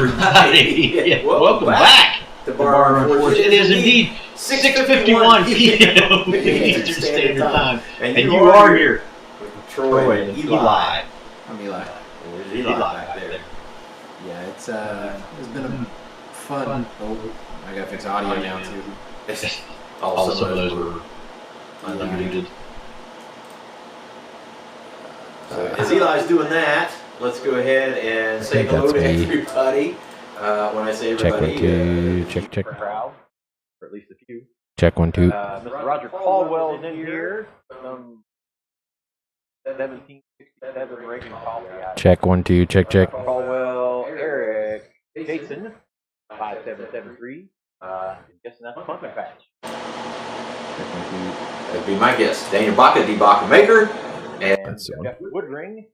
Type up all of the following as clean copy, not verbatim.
everybody. Yeah, welcome back to Bar Unfortunate. It is indeed 6:51 p.m. Eastern Standard Time. And you are here with Troy and Eli. I'm Eli. There's Eli back there. Yeah, it's been a fun. Oh, I gotta fix audio now too. All some of those were unmuted. So as Eli's doing that, let's go ahead and say hello to everybody. When I say everybody, check. Crowd, or at least a few. Check 1 2. Mr. Roger Caldwell is in here. Some 1767 Reagan coffee. Check 1 2. Check. Caldwell, Eric, Jason, 5773. Guessing that's Pumpkin Patch. That'd be my guess. Daniel Baca, D. Baca Maker, And Jeff Woodring.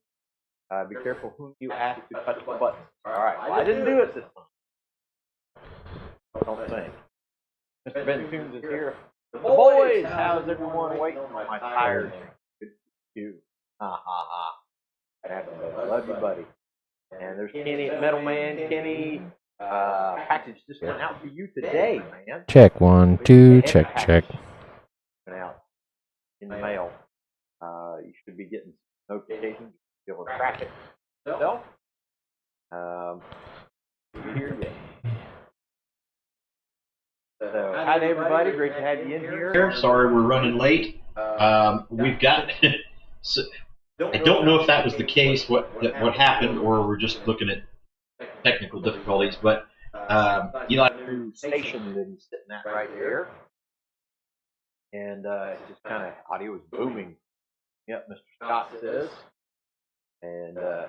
Be careful who you ask to touch the button. Alright, well, I didn't do it this time. Don't think. Mr. Ben Coons is here. The boys, how's everyone waiting on my tires? Good to you. Ha ha ha. Love you, buddy. And there's Kenny, Metal Man. Kenny, package just went out for you today, man. Check 1 2. Check. Went out in the mail. You should be getting notifications. Be able to track it yourself. Here you So, hi to everybody. Great to have you in here. Sorry, we're running late. We've got. I don't know if that was the case. What happened, or we're just looking at technical difficulties. But Eli Crew station that he's sitting at right there, and just kind of audio was booming. Yep, Mr. Scott says. And so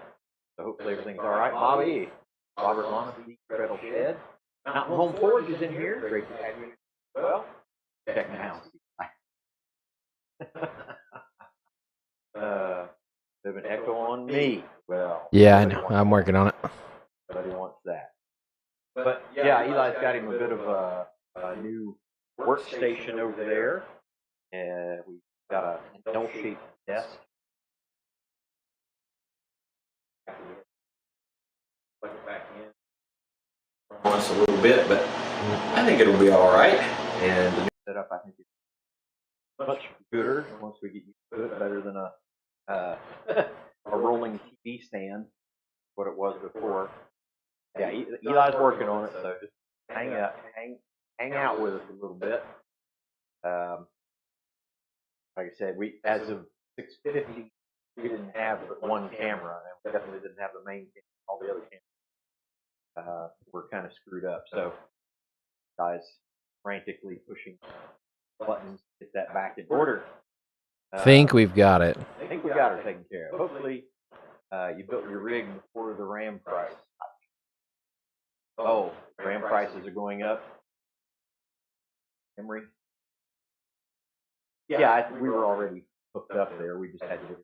hopefully everything's all right. Bobby, Robert Monacy, Treadle Shed. Mountain Home Forge is in here. Great to have you. Well, check the house. There's an echo on me. Well, Yeah, I know. I'm working on it. Nobody wants that. But yeah, Eli's got him a bit of a new workstation over there. And we've got a L-shaped desk. Plug it back in. once a little bit, but I think it'll be all right. And the new setup, I think, is much gooder once we get used to it. Better than a rolling TV stand, what it was before. Yeah, Eli's working on it, so just hang out with us a little bit. Like I said, we as of 6:50. We didn't have but one camera, and we definitely didn't have the main camera. All the other cameras were kind of screwed up. So, guys, frantically pushing buttons to get that back in order. Think we've got it. I think we got her taken care of. Hopefully, you built your rig before the RAM price. Oh, RAM prices are going up. Emery? Yeah, we were already hooked up there. We just had to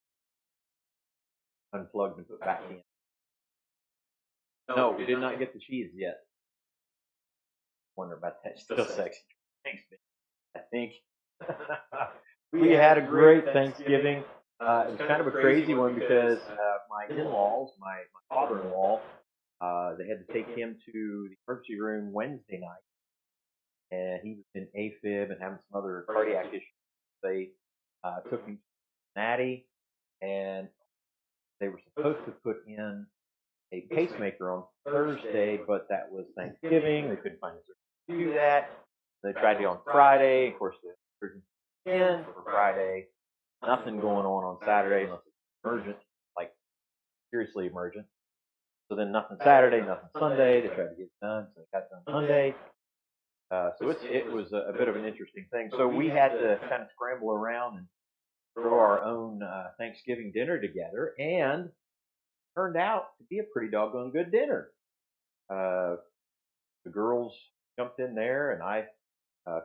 unplugged and put back in. No, we did not get the cheese yet. Wonder about that. Still sexy. Thanks, man. I think. We had a great Thanksgiving. It was kind of a crazy one because my in-laws, my father-in-law, they had to take him to the emergency room Wednesday night. And he was in AFib and having some other cardiac issues. They took him to Cincinnati, and they were supposed to put in a pacemaker on Thursday, but that was Thanksgiving. They couldn't find a surgeon to do that. They tried it on Friday. Of course, the surgeon in for Friday. Nothing going on Saturday unless it's emergent, like seriously emergent. So then nothing Saturday, nothing Sunday. They tried to get it done, so it got done Monday. So it was a bit of an interesting thing. So we had to kind of scramble around and throw our own Thanksgiving dinner together, and turned out to be a pretty doggone good dinner. The girls jumped in there, and I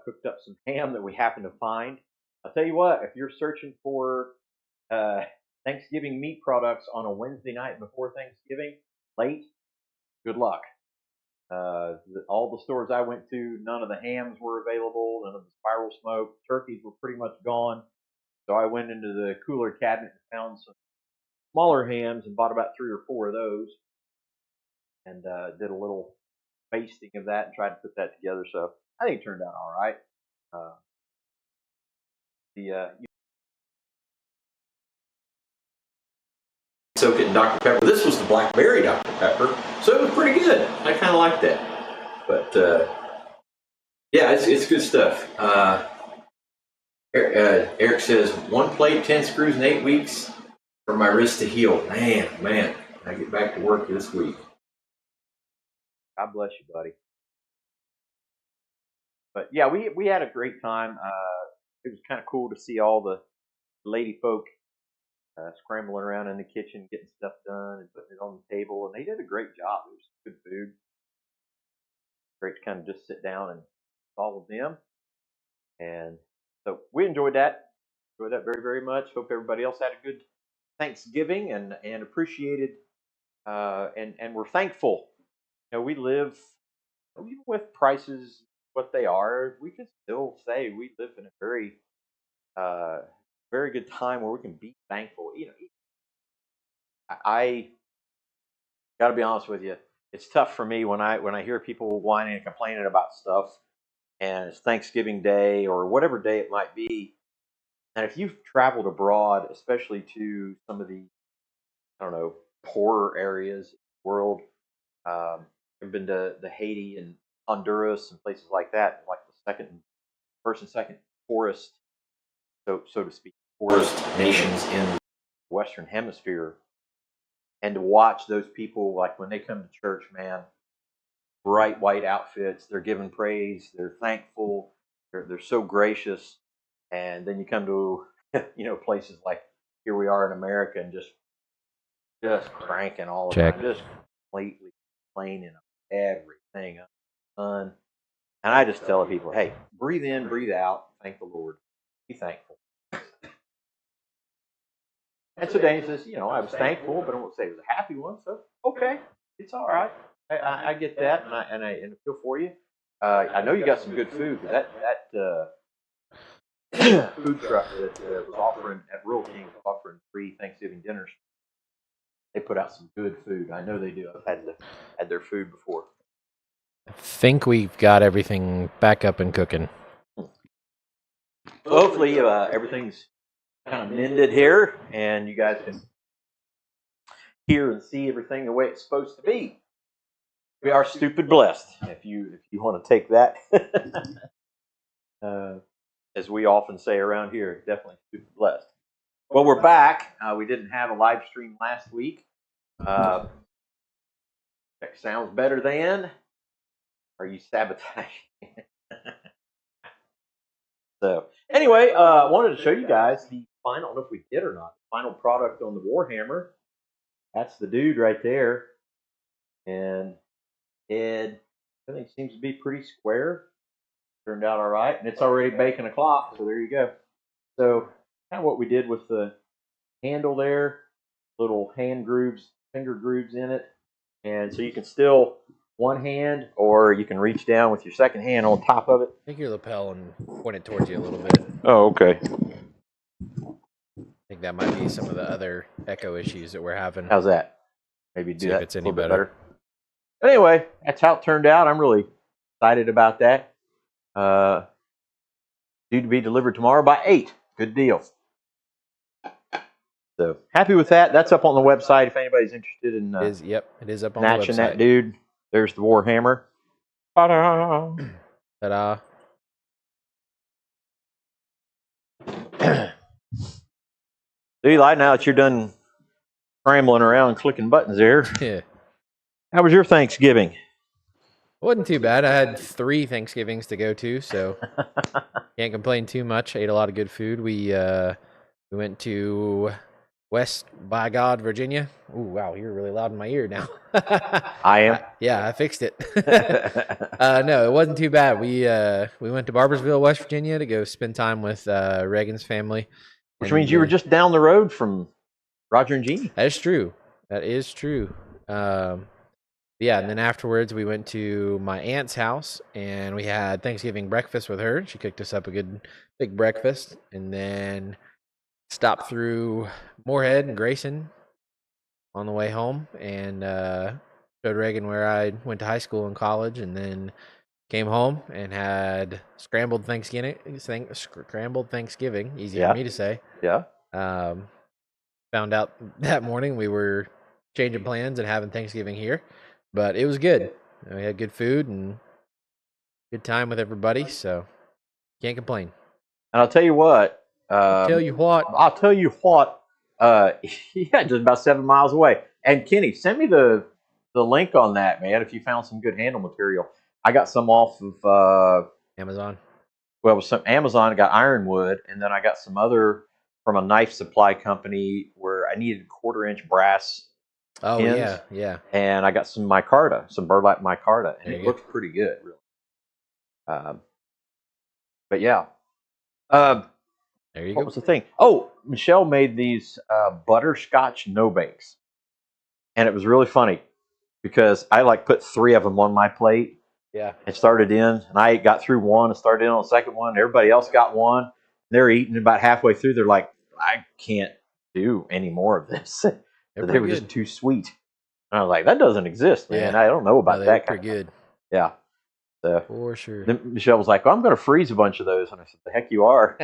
cooked up some ham that we happened to find. I'll tell you what, if you're searching for Thanksgiving meat products on a Wednesday night before Thanksgiving, late, good luck. All the stores I went to, none of the hams were available, none of the spiral smoke. Turkeys were pretty much gone. So I went into the cooler cabinet and found some smaller hams and bought about 3 or 4 of those. and did a little basting of that and tried to put that together. So I think it turned out all right. Soak it in Dr. Pepper. This was the blackberry Dr. Pepper, so it was pretty good. I kind of like that. But yeah, it's good stuff. Eric says 1 plate, 10 screws in 8 weeks for my wrist to heal. Man, I get back to work this week. God bless you, buddy. But yeah, we had a great time. It was kind of cool to see all the lady folk scrambling around in the kitchen, getting stuff done and putting it on the table, and they did a great job. It was good food. Great to kind of just sit down and follow them, and so we enjoyed that. Enjoyed that very, very much. Hope everybody else had a good Thanksgiving and appreciated and we're thankful. You know, we live, even with prices what they are, we can still say we live in a very very good time where we can be thankful. You know, I got to be honest with you. It's tough for me when I hear people whining and complaining about stuff, and it's Thanksgiving Day or whatever day it might be. And if you've traveled abroad, especially to some of the, I don't know, poorer areas of the world, I've been to the Haiti and Honduras and places like that, like the first and second poorest, so to speak, poorest nations in the Western Hemisphere, and to watch those people, like when they come to church, man, bright white outfits, they're giving praise, they're thankful, they're so gracious, and then you come to places like here we are in America and just cranking all the time, just completely complaining of everything under the sun. And I just tell people, hey, breathe in, breathe out, thank the Lord, be thankful. And so Danny says, I was thankful, but I won't say it was a happy one. So okay, it's all right. I get that, and I feel for you. I know you got some good food. That food truck that was offering at Rural King was offering free Thanksgiving dinners. They put out some good food. I know they do. I've had their food before. I think we've got everything back up and cooking. Hopefully, everything's kind of mended here, and you guys can hear and see everything the way it's supposed to be. We are stupid blessed, if you want to take that, as we often say around here, definitely stupid blessed. Well, we're back. We didn't have a live stream last week. That sounds better than. Are you sabotaging? So anyway, I wanted to show you guys the final. I don't know if we did or not. The final product on the Warhammer. That's the dude right there, and head. I think seems to be pretty square. Turned out all right, and it's already baking o'clock. So there you go. So kind of what we did with the handle there, little hand grooves, finger grooves in it, and so you can still one hand, or you can reach down with your second hand on top of it. Take your lapel and point it towards you a little bit. Oh, okay. I think that might be some of the other echo issues that we're having. How's that? Maybe do See that if it's a any little bit better. better. Anyway, that's how it turned out. I'm really excited about that. Due to be delivered tomorrow by 8. Good deal. So happy with that. That's up on the website if anybody's interested in it is up on the matching website. that dude. There's the Warhammer. Ta-da! Ta-da. Eli, now that you're done scrambling around and clicking buttons there, Yeah. How was your Thanksgiving? It wasn't too bad. I had 3 Thanksgivings to go to, so can't complain too much. Ate a lot of good food. We went to West by God, Virginia. Ooh, wow, you're really loud in my ear now. I am. I fixed it. No, it wasn't too bad. We went to Barbersville, West Virginia to go spend time with Reagan's family. Which means you were just down the road from Roger and Jeannie. That is true. That is true. Yeah, and then afterwards we went to my aunt's house and we had Thanksgiving breakfast with her. She cooked us up a good big breakfast, and then stopped through Moorhead and Grayson on the way home, and showed Reagan where I went to high school and college, and then came home and had scrambled Thanksgiving. Easy Yeah. for me to say. Yeah. Found out that morning we were changing plans and having Thanksgiving here, but it was good. We had good food and good time with everybody, so can't complain. And I'll tell you what. Tell you what. I'll tell you what. Yeah, just about 7 miles away. And Kenny, send me the link on that, man. If you found some good handle material, I got some off of Amazon. Well, it was some Amazon. I got ironwood, and then I got some other from a knife supply company where I needed 1/4-inch brass. Oh pins, yeah. And I got some micarta, some burlap micarta, and There it you looks pretty good, really. But yeah. There you What go. was the thing? Oh, Michelle made these butterscotch no bakes, and it was really funny because I put 3 of them on my plate. Yeah. And started in, and I got through one and started in on the second one. Everybody else got one. They're eating about halfway through. They're like, I can't do any more of this. They were just too sweet. And I was like, that doesn't exist, man. Yeah. I don't know about No, that. Pretty good. Yeah. So For sure. then Michelle was like, well, I'm going to freeze a bunch of those. And I said, the heck you are.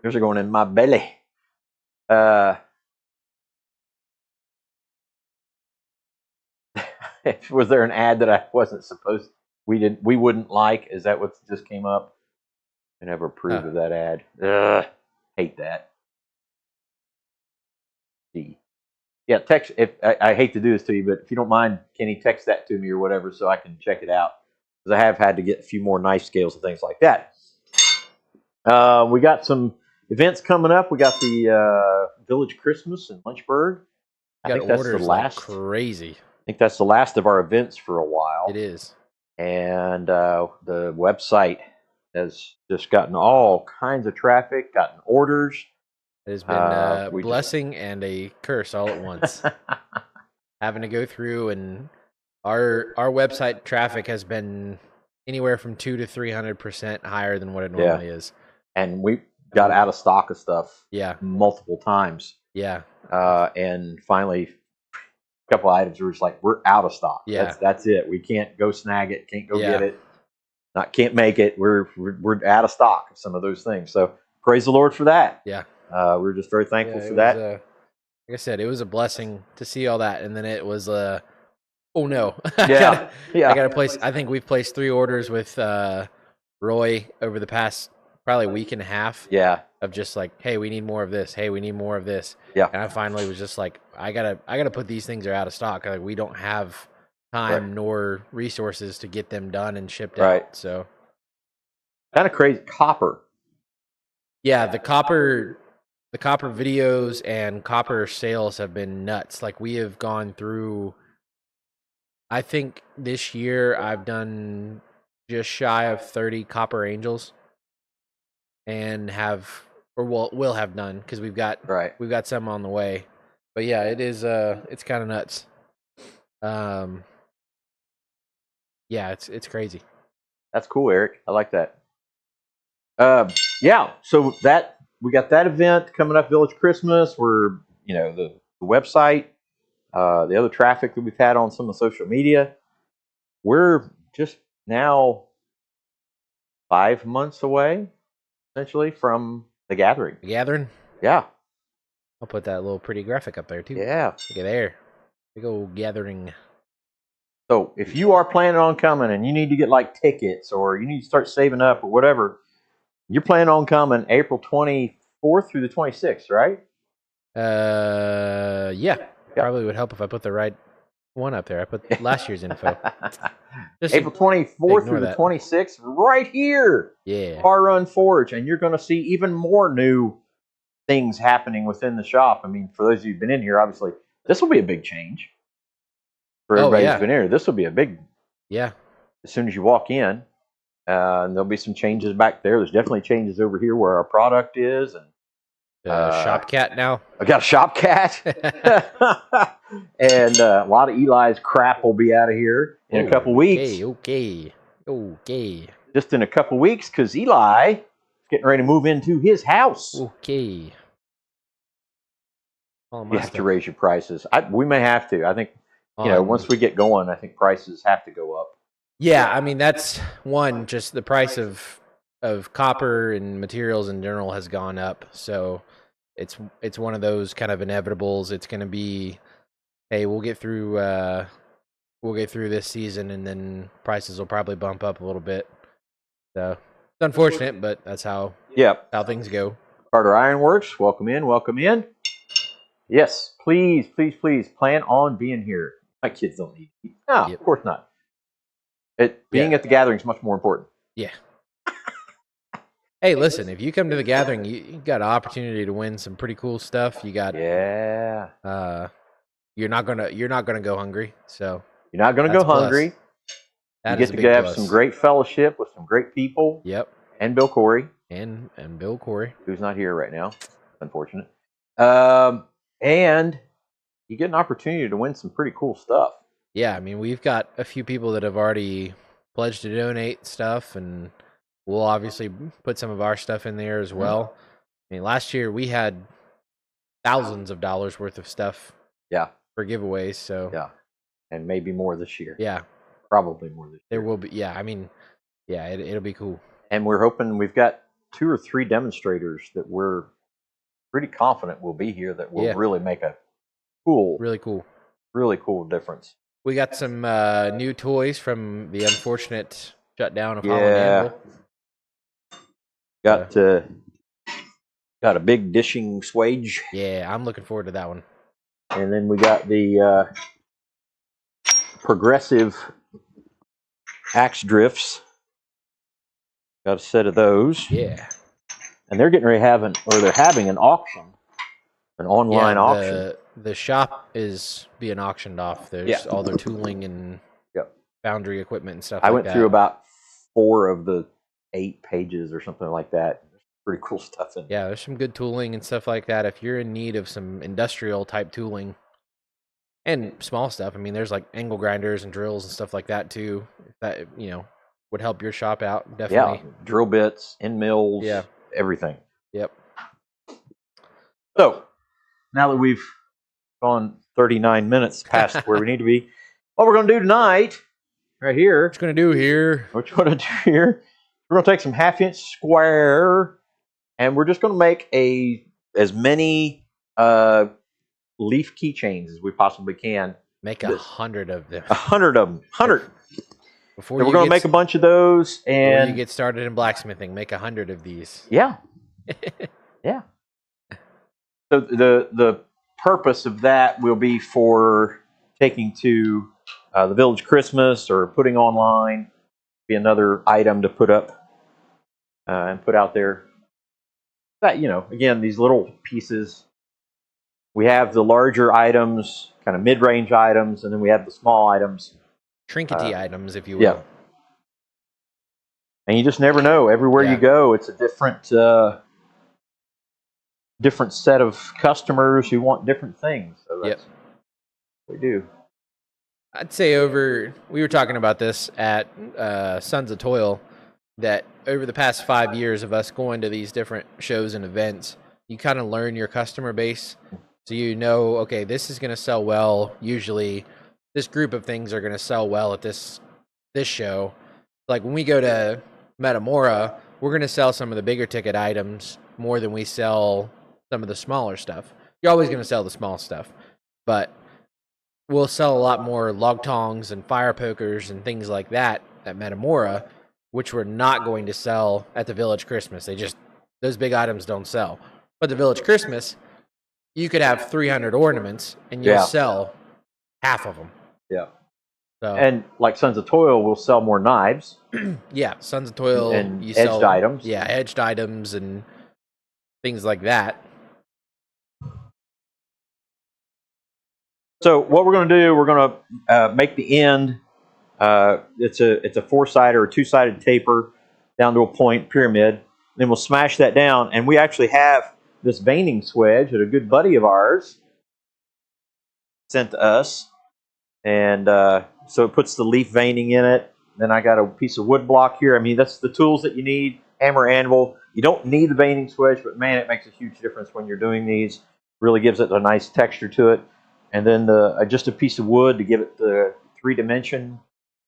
Yours are going in my belly. Was there an ad that I wasn't supposed we wouldn't like? Is that what just came up? I never approved of that ad. Hate that. Yeah, text if I hate to do this to you, but if you don't mind, Kenny, text that to me or whatever so I can check it out. Because I have had to get a few more knife scales and things like that. We got some events coming up. We got the Village Christmas in Lynchburg. I think that's the last. Crazy. I think that's the last of our events for a while. It is. And the website has just gotten all kinds of traffic, gotten orders. It has been a blessing and a curse all at once. Having to go through, and our website traffic has been anywhere from 200 to 300% higher than what it normally is. And we got out of stock of stuff. Multiple times. Yeah. And finally, a couple items were just like, we're out of stock. Yeah. That's it. We can't go snag it. Can't go get it. Can't make it. We're out of stock of some of those things. So praise the Lord for that. Yeah. We're just very thankful for that. Like I said, it was a blessing to see all that, and then it was oh no. I gotta place. I think we've placed 3 orders with Roy over the past probably week and a half. Yeah. Of just like, hey, we need more of this. Hey, we need more of this. Yeah. And I finally was just like, I gotta put these things are out of stock. Like, we don't have time nor resources to get them done and shipped out. So kind of crazy. Copper. Yeah, the copper videos and copper sales have been nuts. Like, we have gone through, I think this year I've done just shy of 30 copper angels, and will have done, because we've got some on the way. But yeah, it is it's kind of nuts. Yeah, it's crazy. That's cool, Eric. I like that. Yeah, so that we got that event coming up, Village Christmas. We're the website, the other traffic that we've had on some of the social media. We're just now 5 months away, essentially, from the gathering. The gathering? Yeah. I'll put that little pretty graphic up there too. Yeah. Look at there. Big old gathering. So if you are planning on coming and you need to get tickets, or you need to start saving up or whatever, you're planning on coming April 24th through the 26th, right? Yeah. Probably would help if I put the right one up there. I put last year's info. April 24th through the 26th, right here. Yeah. Bar Run Forge, and you're going to see even more new things happening within the shop. I mean, for those of you who've been in here, obviously, this will be a big change. For everybody who's been here, this will be a big. Yeah. As soon as you walk in, and there'll be some changes back there. There's definitely changes over here where our product is, and shop cat now. I got a shop cat, and a lot of Eli's crap will be out of here in a couple weeks. Okay. Just in a couple weeks, because Eli is getting ready to move into his house. Okay. You have to raise your prices. We may have to. I think you know, once we get going, I think prices have to go up. Yeah, I mean that's one. Just the price of copper and materials in general has gone up, so it's one of those kind of inevitables. It's going to be, hey, we'll get through this season, and then prices will probably bump up a little bit. So it's unfortunate, but that's how things go. Carter Ironworks, welcome in, welcome in. Yes, please, please, please plan on being here. My kids don't need to eat. No, of course not. Being at the gathering is much more important. Yeah. Hey, listen, if you come to the gathering, you got an opportunity to win some pretty cool stuff. You got you're not gonna go hungry. So you're not gonna go hungry. You get to have some great fellowship with some great people. Yep. And Bill Corey. And Bill Corey, who's not here right now. Unfortunate. And you get an opportunity to win some pretty cool stuff. Yeah, I mean, we've got a few people that have already pledged to donate stuff, and we'll obviously put some of our stuff in there as well. I mean, last year we had thousands of dollars worth of stuff. Yeah. For giveaways. So yeah, and maybe more this year. Yeah, probably more this year. There will be. Yeah, I mean, yeah, it'll be cool. And we're hoping we've got 2 or 3 demonstrators that we're pretty confident will be here that will really make a really cool difference. We got some new toys from the unfortunate shutdown of Holland Anvil. Got a big dishing swage. Yeah, I'm looking forward to that one. And then we got the progressive axe drifts. Got a set of those. Yeah. And they're getting ready they're having an auction, an online auction. The shop is being auctioned off. There's all their tooling and foundry equipment and stuff. I went through about 4 of the 8 pages or something like that. There's pretty cool stuff in there. Yeah, there's some good tooling and stuff like that. If you're in need of some industrial type tooling and small stuff, I mean, there's like angle grinders and drills and stuff like that too. If that would help your shop out, definitely. Yeah, drill bits, end mills, everything. Yep. So now that we've gone 39 minutes past where we need to be, what we're going to do tonight, right here. What we're going to do here? We're going to take some 1/2 inch square, and we're just going to make as many leaf keychains as we possibly can. Make 100 of them. 100 of them. 100. Before we're going to make a bunch of those, and before you get started in blacksmithing, make 100 of these. Yeah. Yeah. So the purpose of that will be for taking to the village Christmas or putting online. Be another item to put up and put out there. That, again, these little pieces. We have the larger items, kind of mid-range items, and then we have the small items. Trinkety items, if you will. Yeah. And you just never know. Everywhere you go, it's a different set of customers who want different things. So that's what we do. I'd say we were talking about this at Sons of Toil, that over the past 5 years of us going to these different shows and events, you kind of learn your customer base. So okay, this is going to sell well. Usually this group of things are going to sell well at this show. Like when we go to Metamora, we're going to sell some of the bigger ticket items more than we sell some of the smaller stuff. You're always going to sell the small stuff, but we'll sell a lot more log tongs and fire pokers and things like that at Metamora, which we're not going to sell at the Village Christmas. Those big items don't sell. But the Village Christmas, you could have 300 ornaments and you'll sell half of them. Yeah. So, and like Sons of Toil will sell more knives. Yeah, Sons of Toil and edged items. Yeah, edged items and things like that. So what we're going to do, we're going to make the end. It's a 4-sided or 2-sided taper down to a point pyramid. Then we'll smash that down, and we actually have this veining swedge that a good buddy of ours sent to us. And so it puts the leaf veining in it. Then I got a piece of wood block here. I mean, that's the tools that you need. Hammer, anvil. You don't need the veining swedge, but man, it makes a huge difference when you're doing these. Really gives it a nice texture to it. and then just a piece of wood to give it the 3-dimension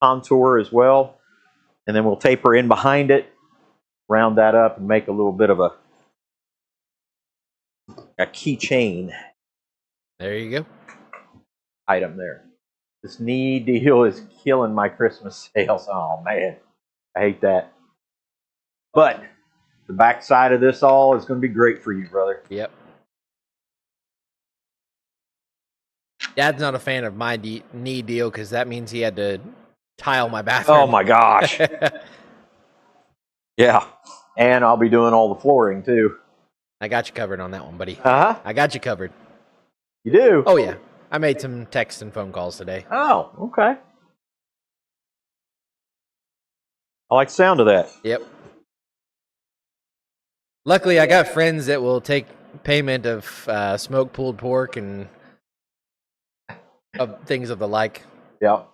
contour as well. And then we'll taper in behind it, round that up, and make a little bit of a keychain There you go. item there. This knee deal is killing my Christmas sales. Oh man, I hate that. But the back side of this all is going to be great for you, brother. Yep. Dad's not a fan of my knee deal because that means he had to tile my bathroom. Oh my gosh. Yeah. And I'll be doing all the flooring too. I got you covered on that one, buddy. Uh-huh. I got you covered. You do? Oh, yeah. I made some texts and phone calls today. Oh, okay. I like the sound of that. Yep. Luckily, I got friends that will take payment of smoked pulled pork and of things of the like. Yep.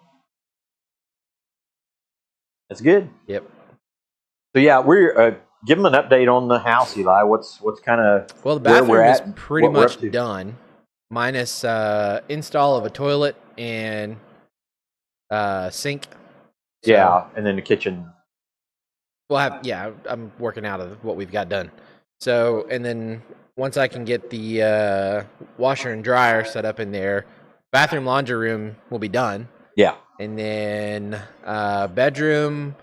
That's good. Yep. So yeah, we're give them an update on the house, Eli. What's kind of well, the bathroom is and pretty what we're much up to. done, minus install of a toilet and sink. So Yeah, and then the kitchen. we'll have I'm working out of what we've got done. So and then once I can get the washer and dryer set up in there, bathroom laundry room will be done. Yeah. And then bedroom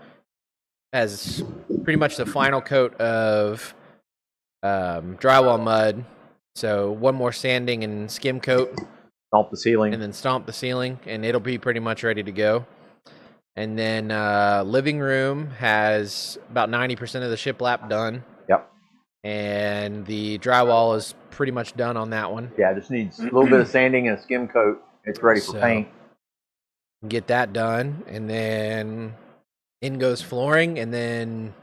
has pretty much the final coat of drywall mud. So one more sanding and skim coat, Stomp the ceiling. and then stomp the ceiling, and it'll be pretty much ready to go. And then living room has about 90% of the shiplap done. Yep. And the drywall is pretty much done on that one. Yeah, it just needs a little bit of sanding and a skim coat. It's ready for So, paint. Get that done, and then in goes flooring, and then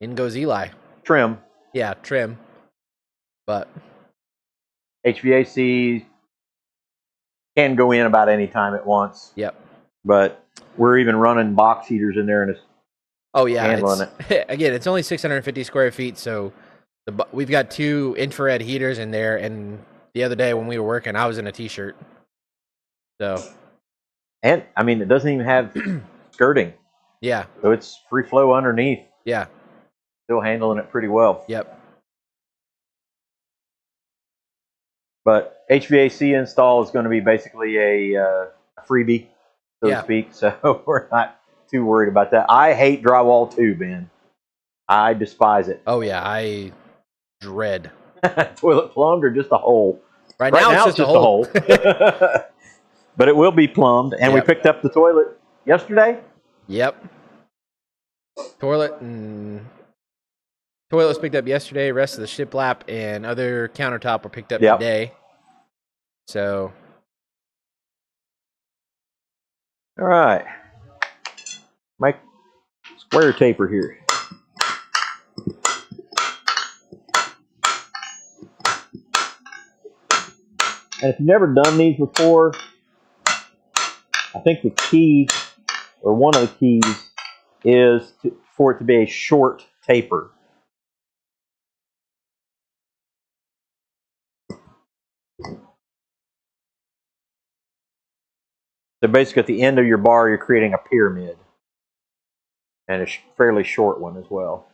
in goes Eli. Trim. Yeah, trim. But HVAC can go in about any time at once. yep. But we're even running box heaters in there, and it's Oh yeah. handling Again, it's only 650 square feet, so we've got 2 infrared heaters in there. And the other day when we were working, I was in a t-shirt. So. and I mean it doesn't even have skirting, Yeah. so it's free flow underneath. Yeah. Still handling it pretty well. Yep. But HVAC install is going to be basically a freebie, so Yeah. to speak. So we're not too worried about that. I hate drywall too, Ben. I despise it. Oh yeah. I dread. Toilet plumbed or just a hole? Right now it's just a hole. But it will be plumbed, and we Yep. picked up the toilet yesterday. Yep. Toilet was picked up yesterday. Rest of the shiplap and other countertop were picked up Yep. today. So All right. Mike, square taper here. And if you've never done these before, I think the key, or one of the keys, is for it to be a short taper. So basically at the end of your bar, you're creating a pyramid. And a fairly short one as well.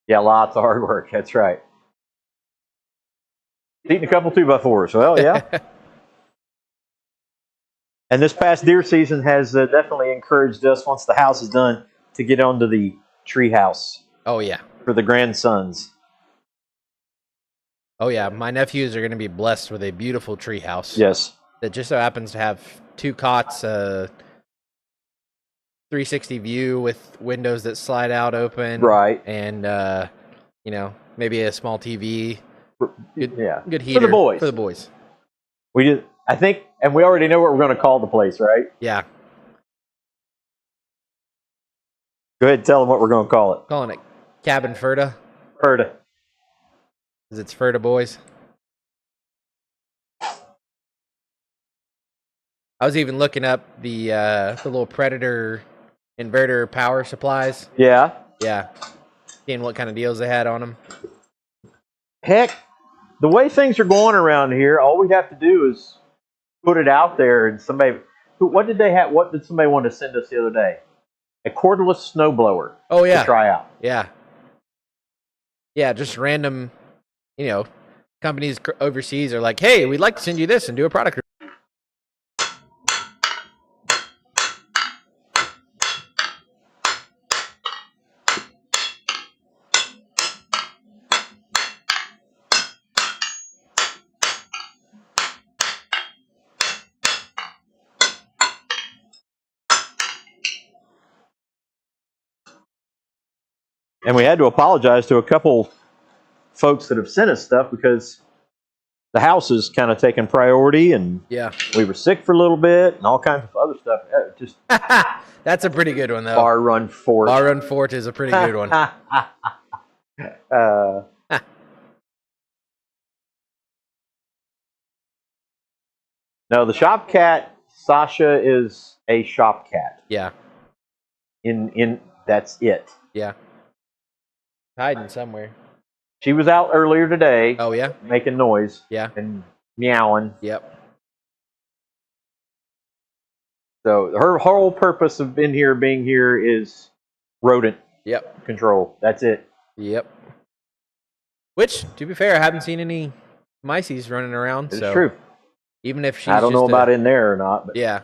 Yeah, lots of hard work. That's right. Eating a couple 2x4s. Well, yeah. And this past deer season has definitely encouraged us, once the house is done, to get onto the tree house oh yeah. for the grandsons. Oh yeah. My nephews are going to be blessed with a beautiful tree house. Yes. That just so happens to have 2 cots, 360 view with windows that slide out open. Right. And maybe a small TV. Good, Yeah. good heater For the boys. For the boys. We did. I think, and we already know what we're going to call the place, right? Yeah. Go ahead and tell them what we're going to call it. Calling it Cabin Ferta. Ferta. Because it's Ferta boys. I was even looking up the little Predator inverter power supplies. Yeah. Yeah. Seeing what kind of deals they had on them. heck, the way things are going around here, all we have to do is put it out there, and somebody. What did they have? What did somebody want to send us the other day? A cordless snowblower. Oh yeah. To try out. Yeah. Yeah, just random, companies overseas are like, hey, we'd like to send you this and do a product review. And we had to apologize to a couple folks that have sent us stuff because the house is kind of taking priority, and we were sick for a little bit, and all kinds of other stuff. Just that's a pretty good one, though. Our Run Fort. Our Run Fort is a pretty good one. No, the shop cat, Sasha, is a shop cat. Yeah. In that's it. Yeah. Hiding somewhere. She was out earlier today. Oh yeah. Making noise. Yeah. And meowing. Yep. So her whole purpose of being here is rodent control. That's it. Yep. Which, to be fair, I haven't seen any mices running around. It's true. Even if she's I don't know about in there or not. But yeah.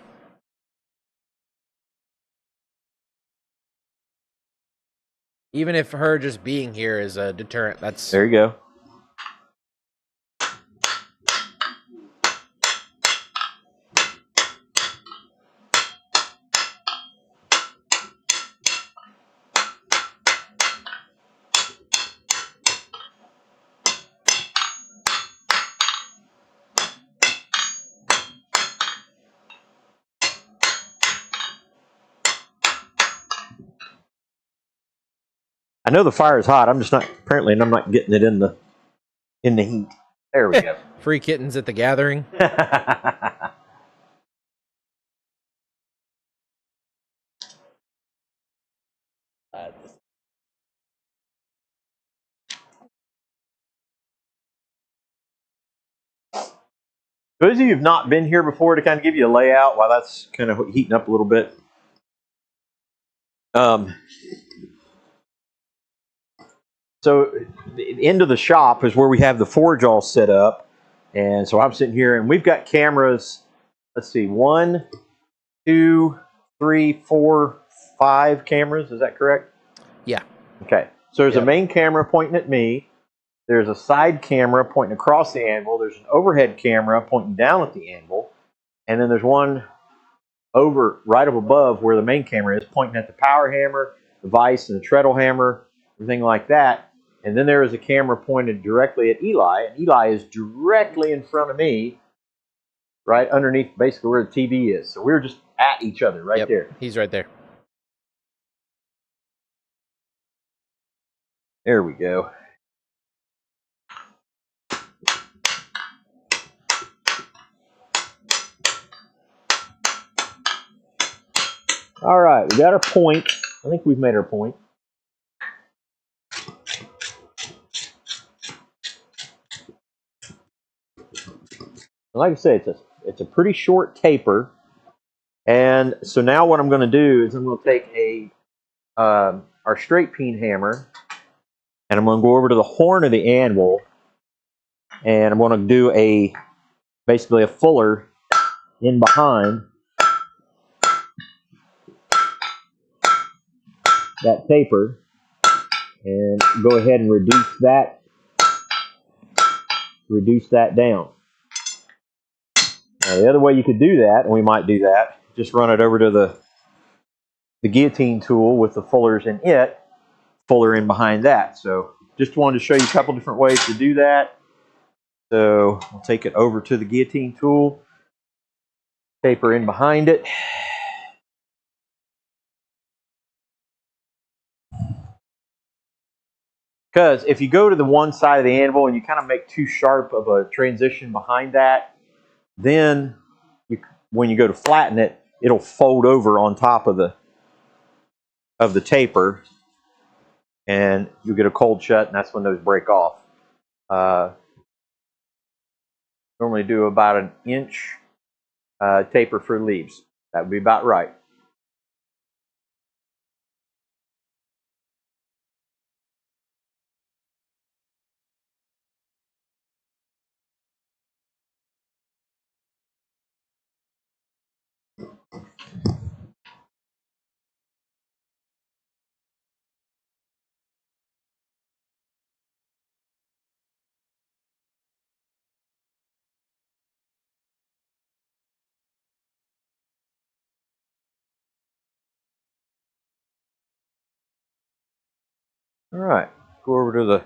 Even if her just being here is a deterrent, that's... There you go. I know the fire is hot. I'm just not I'm not getting it in the heat. There we go. Free kittens at the gathering. Those of you who've not been here before, to kind of give you a layout while that's kind of heating up a little bit. So the end of the shop is where we have the forge all set up. And so I'm sitting here, and we've got cameras. Let's see, 1, 2, 3, 4, 5 cameras. Is that correct? Yeah. Okay. So there's a main camera pointing at me. There's a side camera pointing across the anvil. There's an overhead camera pointing down at the anvil. And then there's one right up above where the main camera is, pointing at the power hammer, the vise, and the treadle hammer, everything like that. And then there is a camera pointed directly at Eli, and Eli is directly in front of me, right underneath basically where the TV is. So we're just at each other right there. He's right there. There we go. All right, we got our point. I think we've made our point. Like I say, it's a pretty short taper, and so now what I'm going to do is I'm going to take our straight peen hammer, and I'm going to go over to the horn of the anvil, and I'm going to do basically a fuller in behind that taper, and go ahead and reduce that down. Now, the other way you could do that, and we might do that, just run it over to the guillotine tool with the fullers in it, fuller in behind that. So just wanted to show you a couple different ways to do that. So we'll take it over to the guillotine tool, taper in behind it. Because if you go to the one side of the anvil and you kind of make too sharp of a transition behind that, then when you go to flatten it, it'll fold over on top of the taper, and you'll get a cold shut, and that's when those break off. Normally do about an inch taper for leaves. That would be about right. All right, go over to the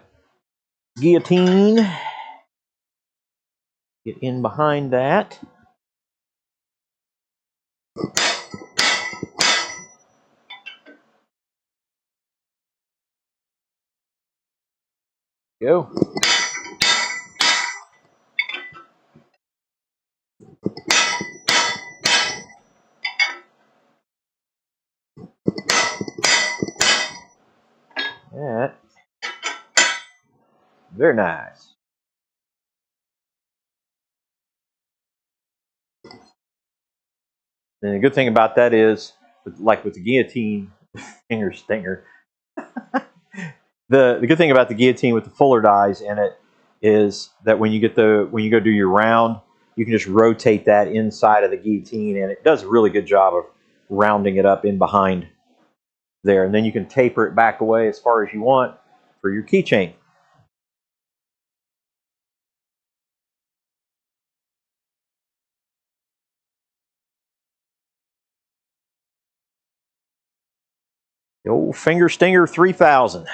guillotine. Get in behind that. Go. That. Very nice. And the good thing about that is, like with the guillotine, finger stinger. The good thing about the guillotine with the fuller dies in it is that when you go do your round, you can just rotate that inside of the guillotine, and it does a really good job of rounding it up in behind there. And then you can taper it back away as far as you want for your keychain. The old finger stinger 3000.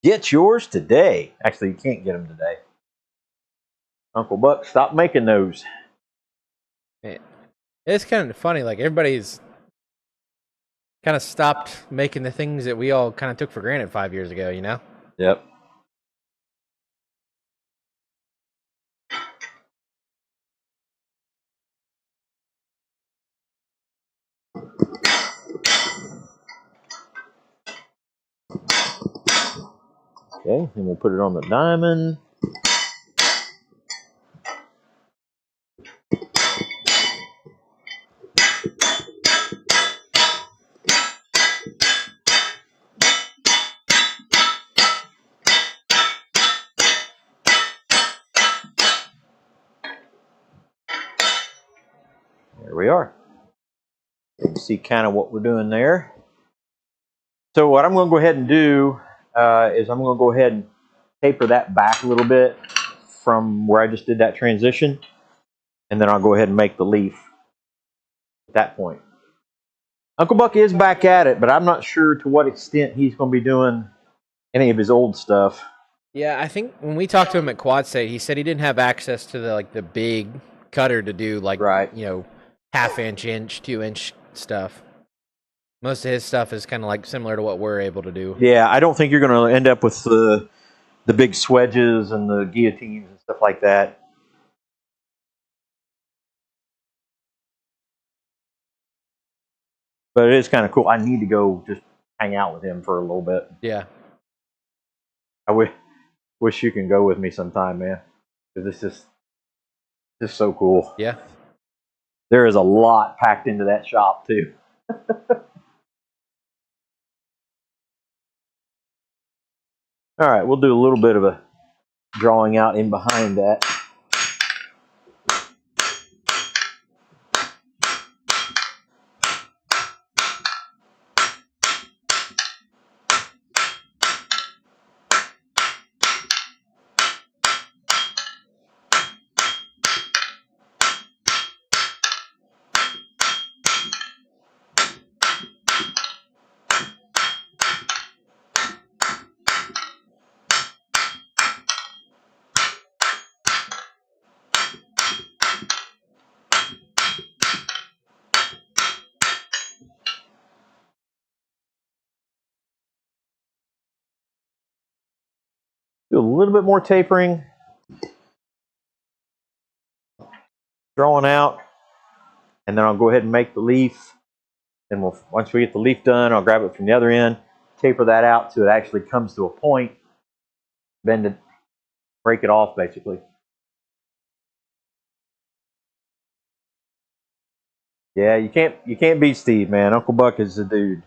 Get yours today. Actually, you can't get them today. Uncle Buck, stop making those. It's kind of funny. Like, everybody's kind of stopped making the things that we all kind of took for granted 5 years ago, you know? Yep. Okay, and we'll put it on the diamond. There we are. You can see kind of what we're doing there. So what I'm going to go ahead and do is I'm going to go ahead and taper that back a little bit from where I just did that transition, and then I'll go ahead and make the leaf at that point. Uncle Buck is back at it, but I'm not sure to what extent he's going to be doing any of his old stuff. Yeah, I think when we talked to him at Quad State, he said he didn't have access to the big cutter to do half-inch, 2-inch stuff. Most of his stuff is kind of similar to what we're able to do. Yeah, I don't think you're going to end up with the big swedges and the guillotines and stuff like that. But it is kind of cool. I need to go just hang out with him for a little bit. Yeah. I wish you can go with me sometime, man. Because this is so cool. Yeah. There is a lot packed into that shop, too. All right, we'll do a little bit of a drawing out in behind that. Do a little bit more tapering. Drawing out. And then I'll go ahead and make the leaf. And once we get the leaf done, I'll grab it from the other end, taper that out so it actually comes to a point, bend it, break it off basically. Yeah, you can't beat Steve, man. Uncle Buck is the dude.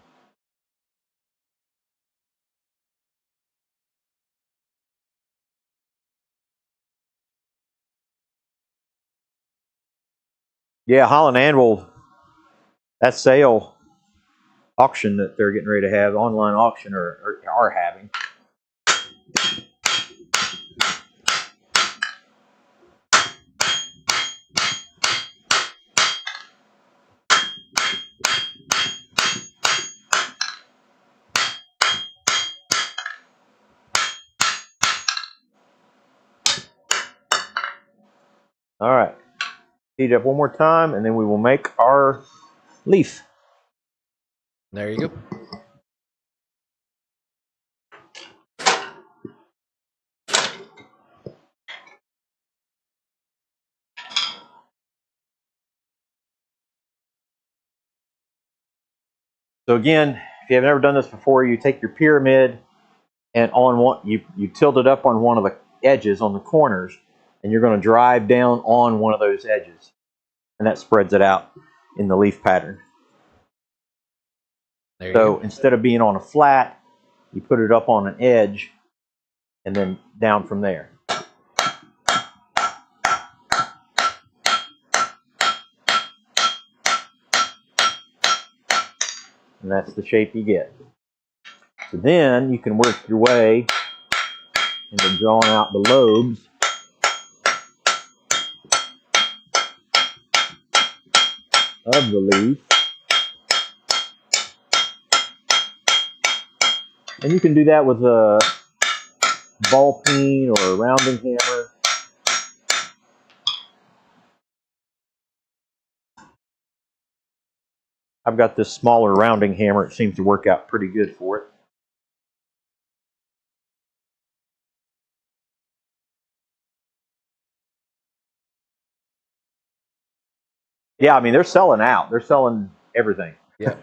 Yeah, Holland Anvil, that sale auction that they're getting ready to have, online auction, or are having. All right, heat it up one more time, and then we will make our leaf. There you go. So again, if you have never done this before, you take your pyramid and on one you tilt it up on one of the edges on the corners, and you're going to drive down on one of those edges, and that spreads it out in the leaf pattern. There you So go. instead of being on a flat, you put it up on an edge and then down from there. And that's the shape you get. So then you can work your way into drawing out the lobes of the leaf. And you can do that with a ball peen or a rounding hammer. I've got this smaller rounding hammer. It seems to work out pretty good for it. Yeah, I mean, they're selling out. They're selling everything. Yeah.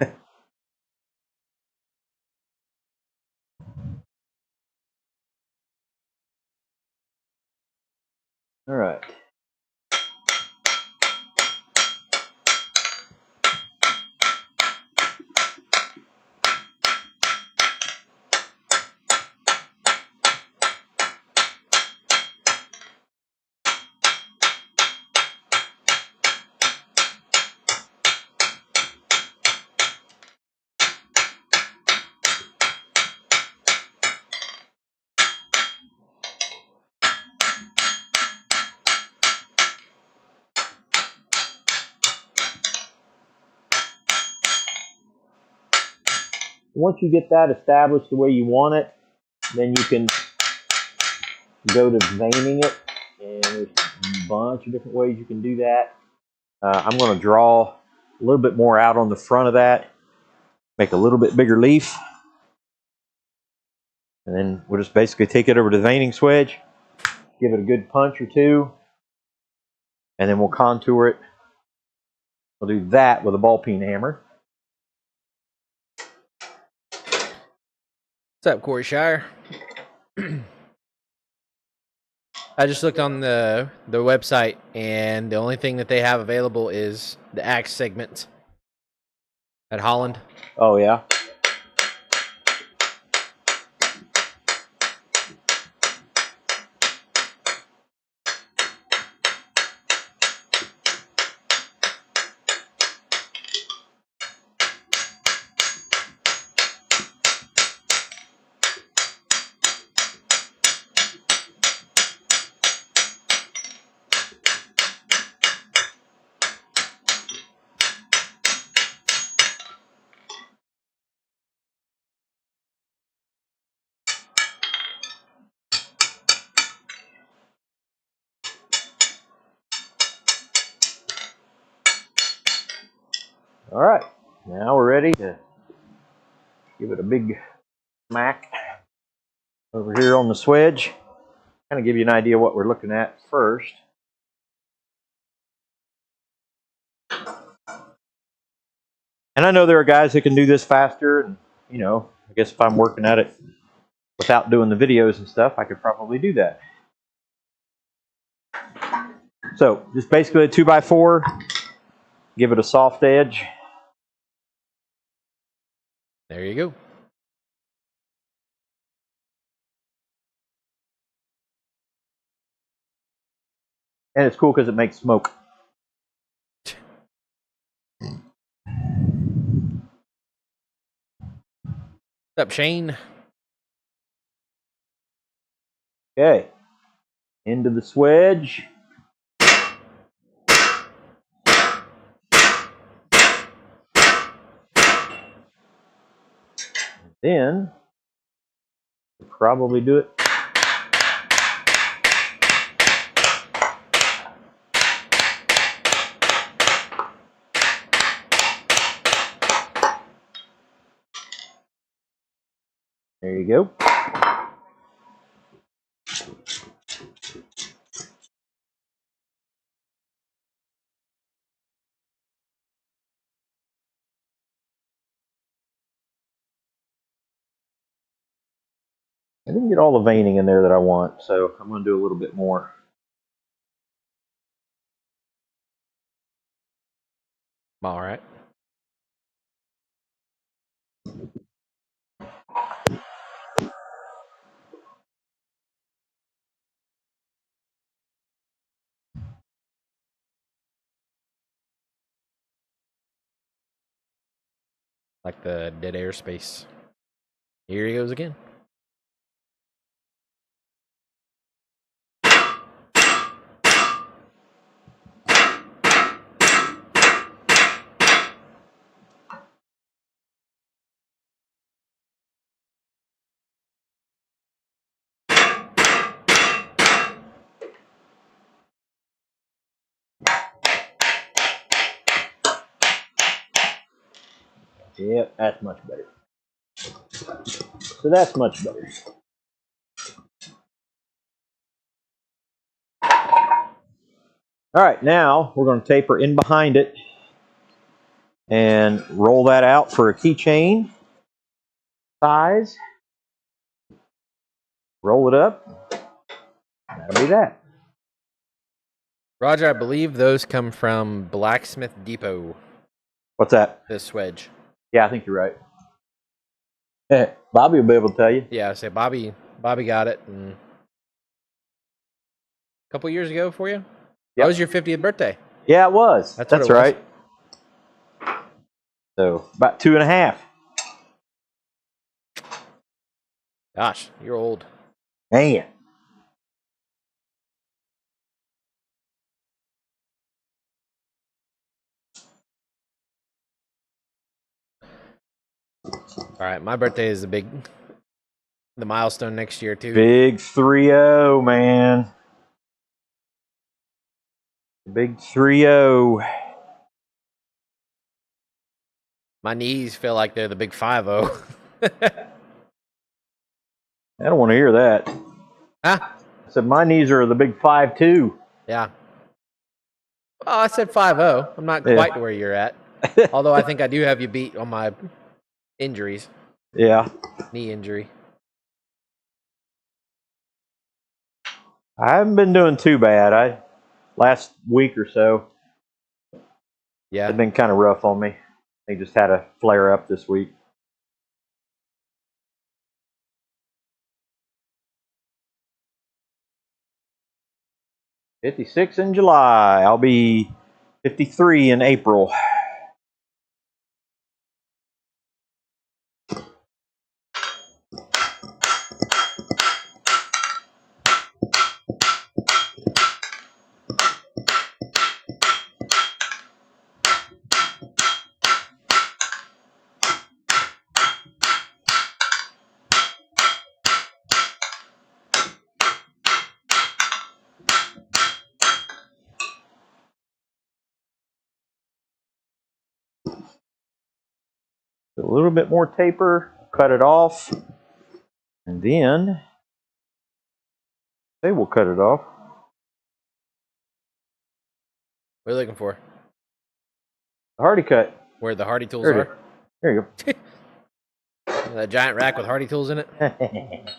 All right. Once you get that established the way you want it, then you can go to veining it, and there's a bunch of different ways you can do that. I'm going to draw a little bit more out on the front of that, make a little bit bigger leaf, and then we'll just basically take it over to the veining swedge, give it a good punch or two, and then we'll contour it. We'll do that with a ball peen hammer. What's up, Corey Shire? I just looked on the website, and the only thing that they have available is the axe segment at Holland. Oh, yeah? All right, now we're ready to give it a big smack over here on the swedge. Kind of give you an idea what we're looking at first. And I know there are guys that can do this faster, and you know, I guess if I'm working at it without doing the videos and stuff, I could probably do that. So just basically a 2x4, give it a soft edge. There you go. And it's cool because it makes smoke. What's up, Shane? Okay, into the swedge. Then we'll probably do it. There you go. I didn't get all the veining in there that I want, so I'm going to do a little bit more. All right. Like the dead air space. Here he goes again. Yep, that's much better. So that's much better. All right, now we're going to taper in behind it and roll that out for a keychain size. Roll it up. That'll be that. Roger, I believe those come from Blacksmith Depot. What's that? This wedge. Yeah, I think you're right. Bobby will be able to tell you. Yeah, I say Bobby got it a couple years ago for you. That was your 50th birthday. Yeah, it was. That's right. So about 2.5. Gosh, you're old. Man. All right, my birthday is the milestone next year too. Big 3-0, man. Big 3-0. My knees feel like they're the big 5-0. I don't want to hear that. Huh? I said my knees are the big 5-2. Yeah. Oh, I said 5-0. I'm not quite where you're at. Although I think I do have you beat on my injuries. Yeah. Knee injury. I haven't been doing too bad. Last week or so. Yeah. It's been kind of rough on me. They just had a flare up this week. '56 in July. I'll be 53 in April. A little bit more taper, cut it off, and then they will cut it off. What are you looking for? Hardy cut. Where the Hardy tools There it are. There you That giant rack with Hardy tools in it. go.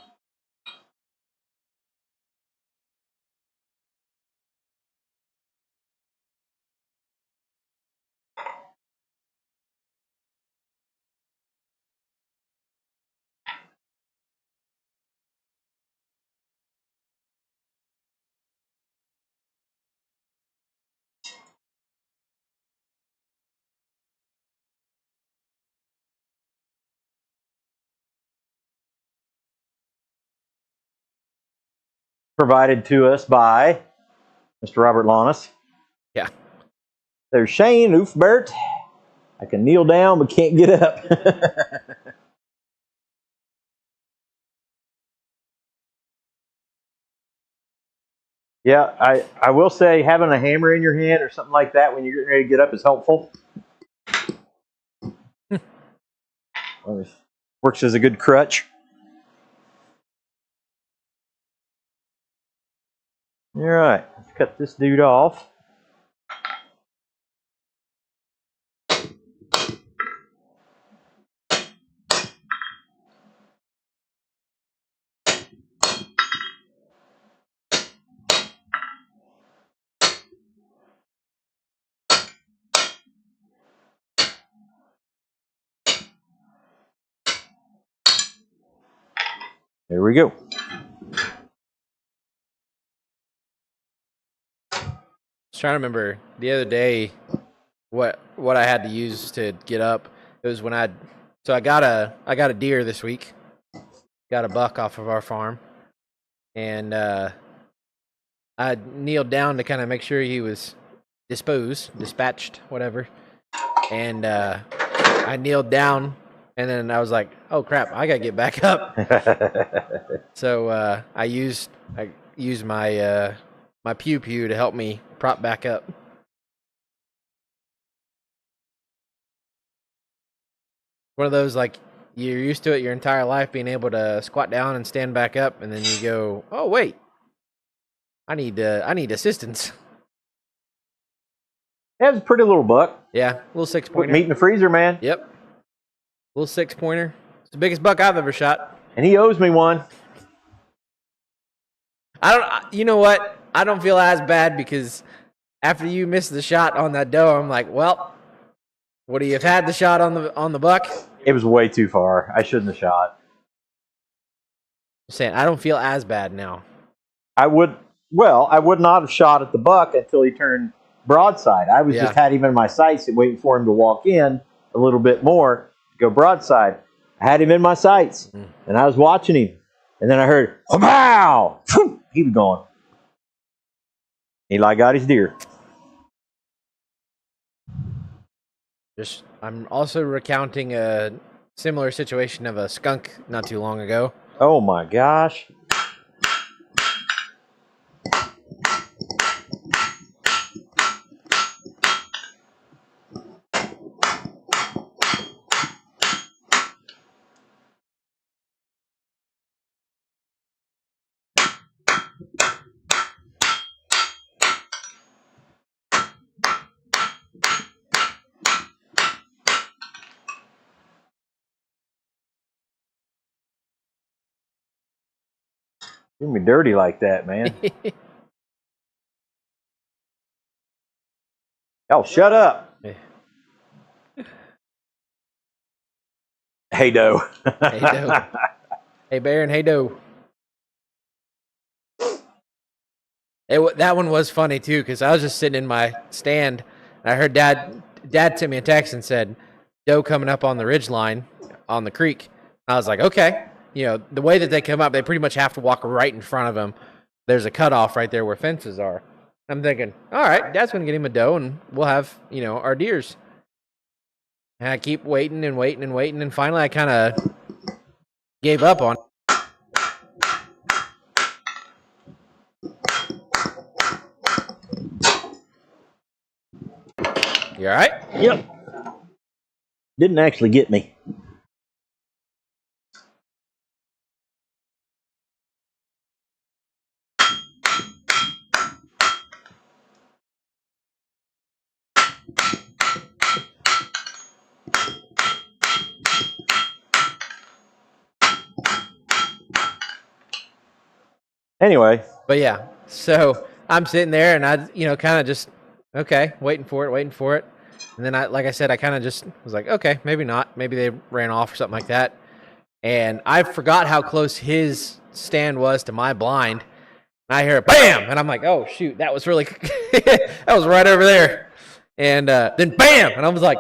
Provided to us by Mr. Robert Launis. Yeah. There's Shane Oofbert. I can kneel down but can't get up. Yeah, I will say having a hammer in your hand or something like that when you're getting ready to get up is helpful. Works as a good crutch. All right, let's cut this dude off. There we go. I was trying to remember the other day what I had to use to get up. It was when I got a deer this week. Got a buck off of our farm, and I kneeled down to kind of make sure he was dispatched, whatever. And I kneeled down, and then I was like, "Oh crap, I gotta get back up." So I used my my pew to help me prop back up. One of those, like, you're used to it your entire life, being able to squat down and stand back up, and then you go, "Oh wait, I need assistance." That's a pretty little buck. Yeah, little 6-pointer. Put meat in the freezer, man. Yep, little 6-pointer. It's the biggest buck I've ever shot. And he owes me one. You know what? I don't feel as bad because after you missed the shot on that doe, I'm like, well, would he have had the shot on the buck? It was way too far. I shouldn't have shot. I'm saying I don't feel as bad now. I would not have shot at the buck until he turned broadside. I was just had him in my sights and waiting for him to walk in a little bit more to go broadside. I had him in my sights, and I was watching him. And then I heard, "Wow!" He was gone. Eli got his deer. I'm also recounting a similar situation of a skunk not too long ago. Oh my gosh. You me dirty like that, man. Oh, shut up. Hey, doe. Hey, doe. Hey, bear and hey, doe. That one was funny, too, because I was just sitting in my stand, and I heard Dad sent me a text and said, doe coming up on the ridge line on the creek. I was like, okay. You know, the way that they come up, they pretty much have to walk right in front of them. There's a cutoff right there where fences are. I'm thinking, all right, Dad's going to get him a doe, and we'll have, our deers. And I keep waiting, and finally I kind of gave up on it. You all right? Yep. Didn't actually get me. Anyway, But yeah, so I'm sitting there and I, kind of just, okay, waiting for it. And then like I said, I kind of just was like, okay, maybe not. Maybe they ran off or something like that. And I forgot how close his stand was to my blind. And I hear it, bam! And I'm like, oh, shoot, that was really, that was right over there. And then bam! And I was like,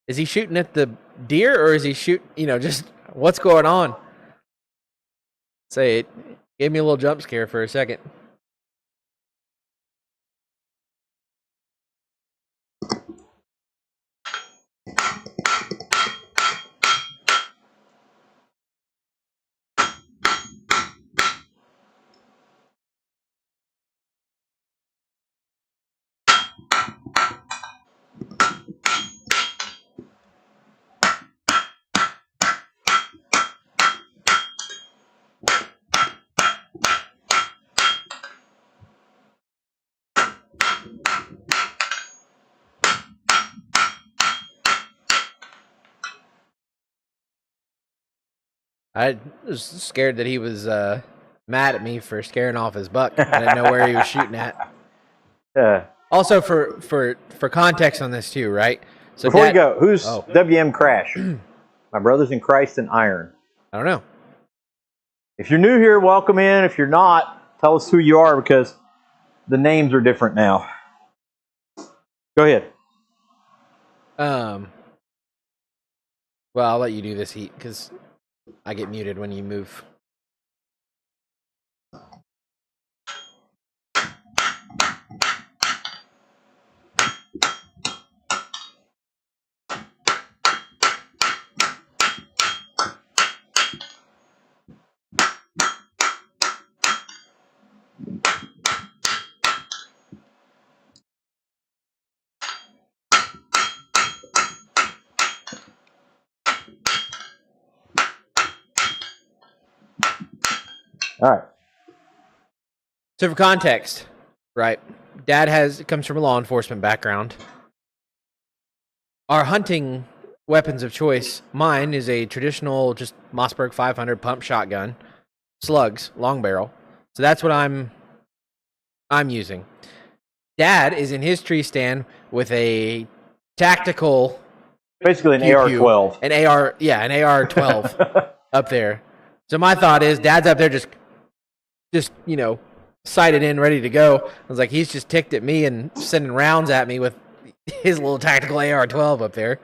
is he shooting at the deer or is he shooting, just what's going on? Say it gave me a little jump scare for a second. I was scared that he was mad at me for scaring off his buck. I didn't know where he was shooting at. Also, for context on this too, right? So before you go, who's WM Crash? My brothers in Christ and Iron. I don't know. If you're new here, welcome in. If you're not, tell us who you are because the names are different now. Go ahead. Well, I'll let you do this, Heat, because I get muted when you move. All right. So for context, right? Dad comes from a law enforcement background. Our hunting weapons of choice, mine is a traditional just Mossberg 500 pump shotgun, slugs, long barrel. So that's what I'm using. Dad is in his tree stand with a tactical, basically an AR-12. An AR-12 up there. So my thought is, Dad's up there just sighted in, ready to go. I was like, he's just ticked at me and sending rounds at me with his little tactical AR-12 up there.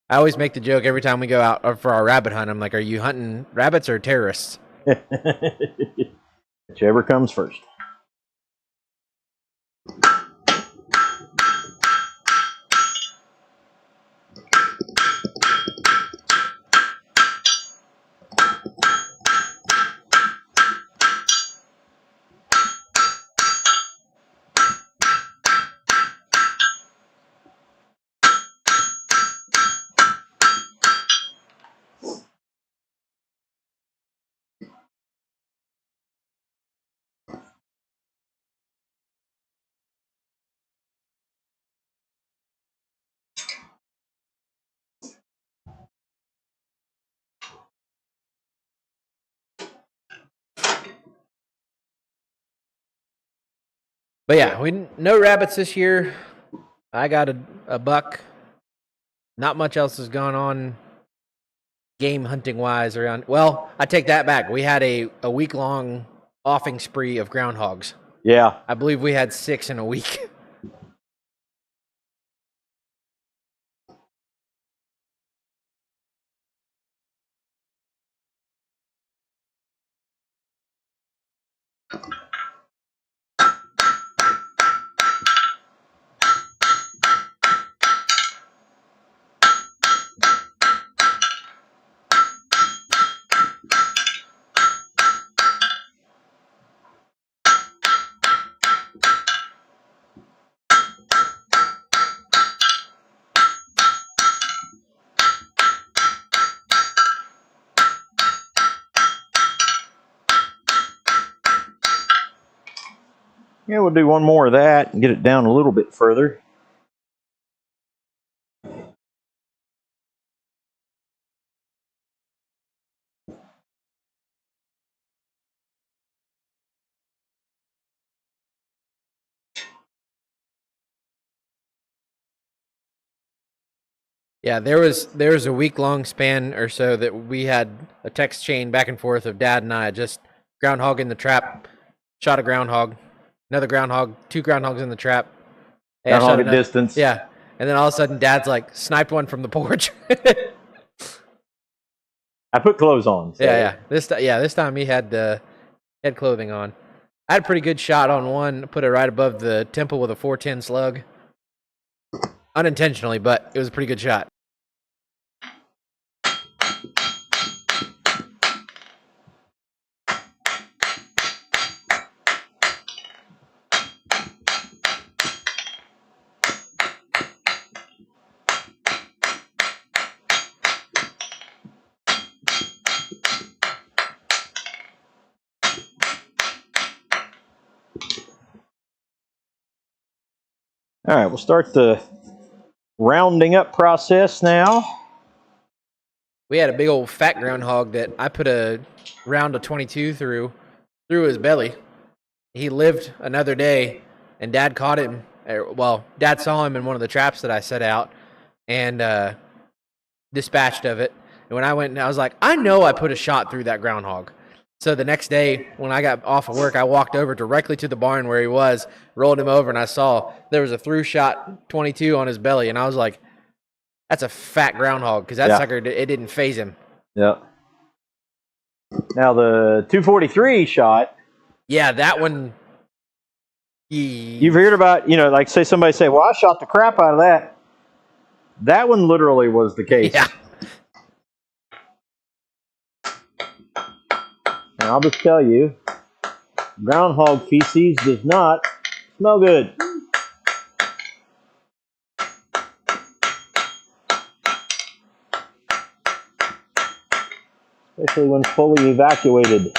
I always make the joke every time we go out for our rabbit hunt. I'm like, are you hunting rabbits or terrorists? Whichever comes first. But yeah, no rabbits this year. I got a buck. Not much else has gone on game hunting wise around. Well, I take that back. We had a week-long offing spree of groundhogs. Yeah. I believe we had 6 in a week. Yeah, we'll do one more of that and get it down a little bit further. Yeah, there was a week-long span or so that we had a text chain back and forth of Dad and I just groundhog in the trap, shot a groundhog, another groundhog, 2 groundhogs in the trap. Hey, I shot Groundhog at another- distance. Yeah, and then all of a sudden Dad's like sniped one from the porch. I put clothes on. So. Yeah. This time he had clothing on. I had a pretty good shot on one. Put it right above the temple with a 410 slug. Unintentionally, but it was a pretty good shot. All right, we'll start the rounding up process now. We had a big old fat groundhog that I put a round of 22 through his belly. He lived another day, and Dad caught him. Well, Dad saw him in one of the traps that I set out and dispatched of it. And when I went, I was like, I know I put a shot through that groundhog. So the next day, when I got off of work, I walked over directly to the barn where he was, rolled him over, and I saw there was a through shot 22 on his belly. And I was like, that's a fat groundhog, because that sucker, it didn't phase him. Yeah. Now the 243 shot. Yeah, that one. You've heard about, like say somebody say, well, I shot the crap out of that. That one literally was the case. Yeah. And I'll just tell you, groundhog feces does not smell good. Especially when fully evacuated.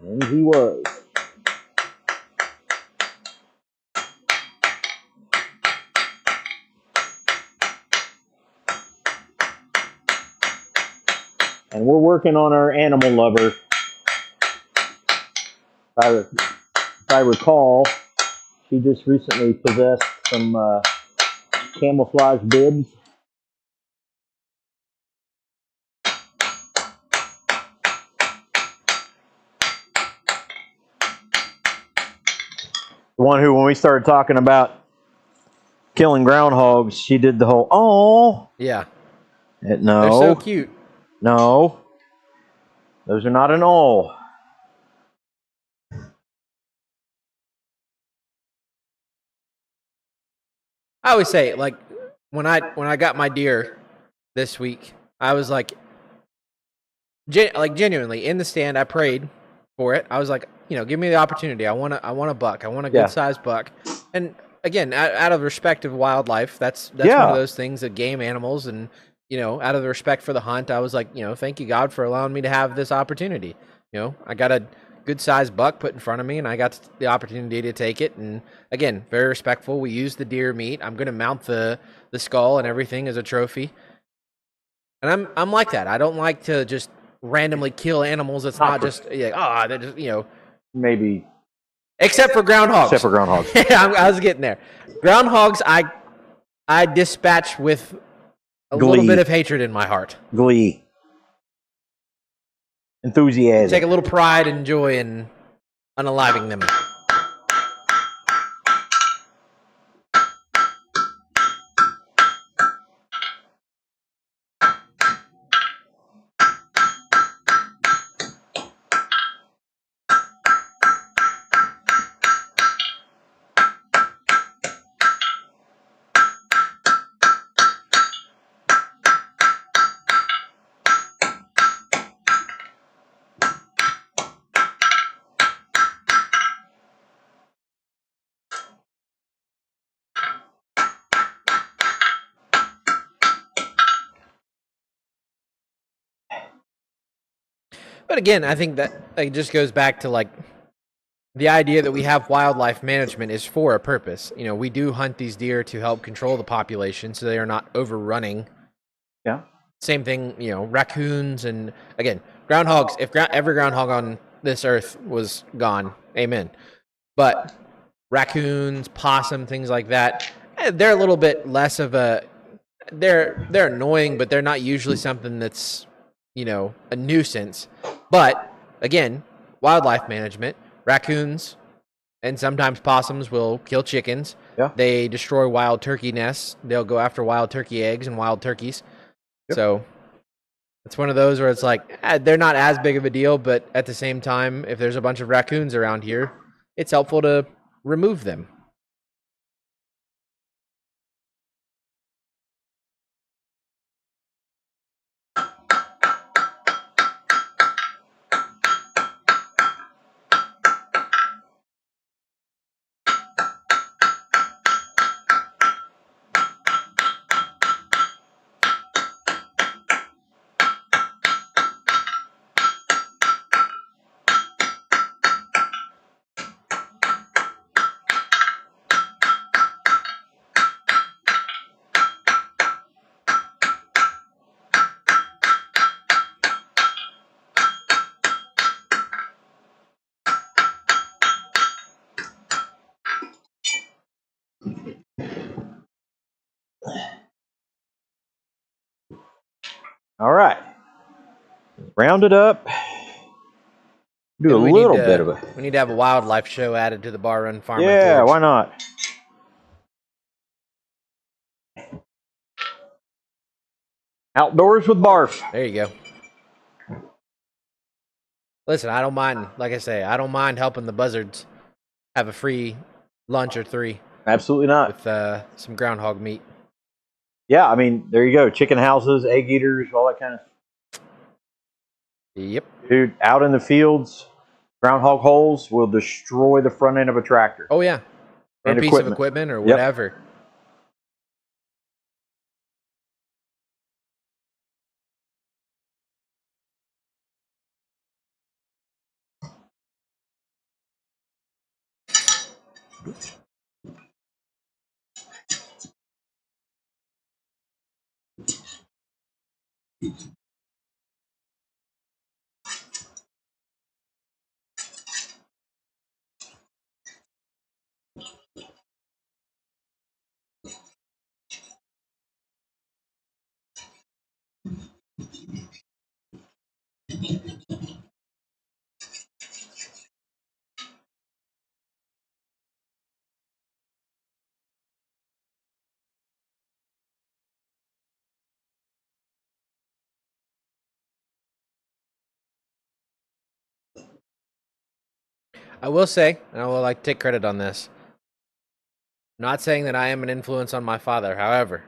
And he was. And we're working on our animal lover. If I recall, she just recently possessed some camouflage bibs. The one who, when we started talking about killing groundhogs, she did the whole, oh. Yeah. No. They're so cute. No. Those are not an all. I always say, like, when I got my deer this week, I was like genuinely in the stand. I prayed for it. I was like, give me the opportunity. I want a buck. I want a good sized buck. And again, out of respect of wildlife, that's one of those things that game animals, and out of the respect for the hunt, I was like, thank you God for allowing me to have this opportunity. I got a good sized buck put in front of me, and I got the opportunity to take it. And again, very respectful. We used the deer meat. I'm going to mount the skull and everything as a trophy. And I'm like that. I don't like to just randomly kill animals. It's not just they're just maybe. Except for groundhogs. Yeah, I was getting there. Groundhogs, I dispatch with a little bit of hatred in my heart. Glee. Enthusiasm. Take a little pride and joy in unaliving them. But again, I think that it just goes back to like the idea that we have wildlife management is for a purpose. We do hunt these deer to help control the population so they are not overrunning. Yeah. Same thing, raccoons and again, groundhogs. If every groundhog on this earth was gone, amen. But raccoons, possum, things like that. They're a little bit less of a. They're annoying, but they're not usually something that's a nuisance. But again, wildlife management, raccoons and sometimes possums will kill chickens. Yeah. They destroy wild turkey nests. They'll go after wild turkey eggs and wild turkeys. Yep. So it's one of those where it's like they're not as big of a deal, but at the same time, if there's a bunch of raccoons around here, it's helpful to remove them. All right. Round it up. Do a little bit of it. We need to have a wildlife show added to the Bar Run Farm. Yeah, why not? Outdoors with Barf. There you go. Listen, I don't mind. Like I say, I don't mind helping the buzzards have a free lunch or 3. Absolutely not. With some groundhog meat. Yeah, I mean, there you go. Chicken houses, egg eaters, all that kind of stuff. Yep. Dude, out in the fields, groundhog holes will destroy the front end of a tractor. Oh, yeah. Or And a piece of equipment or whatever. Yep. I will say, and I will take credit on this. I'm not saying that I am an influence on my father. However,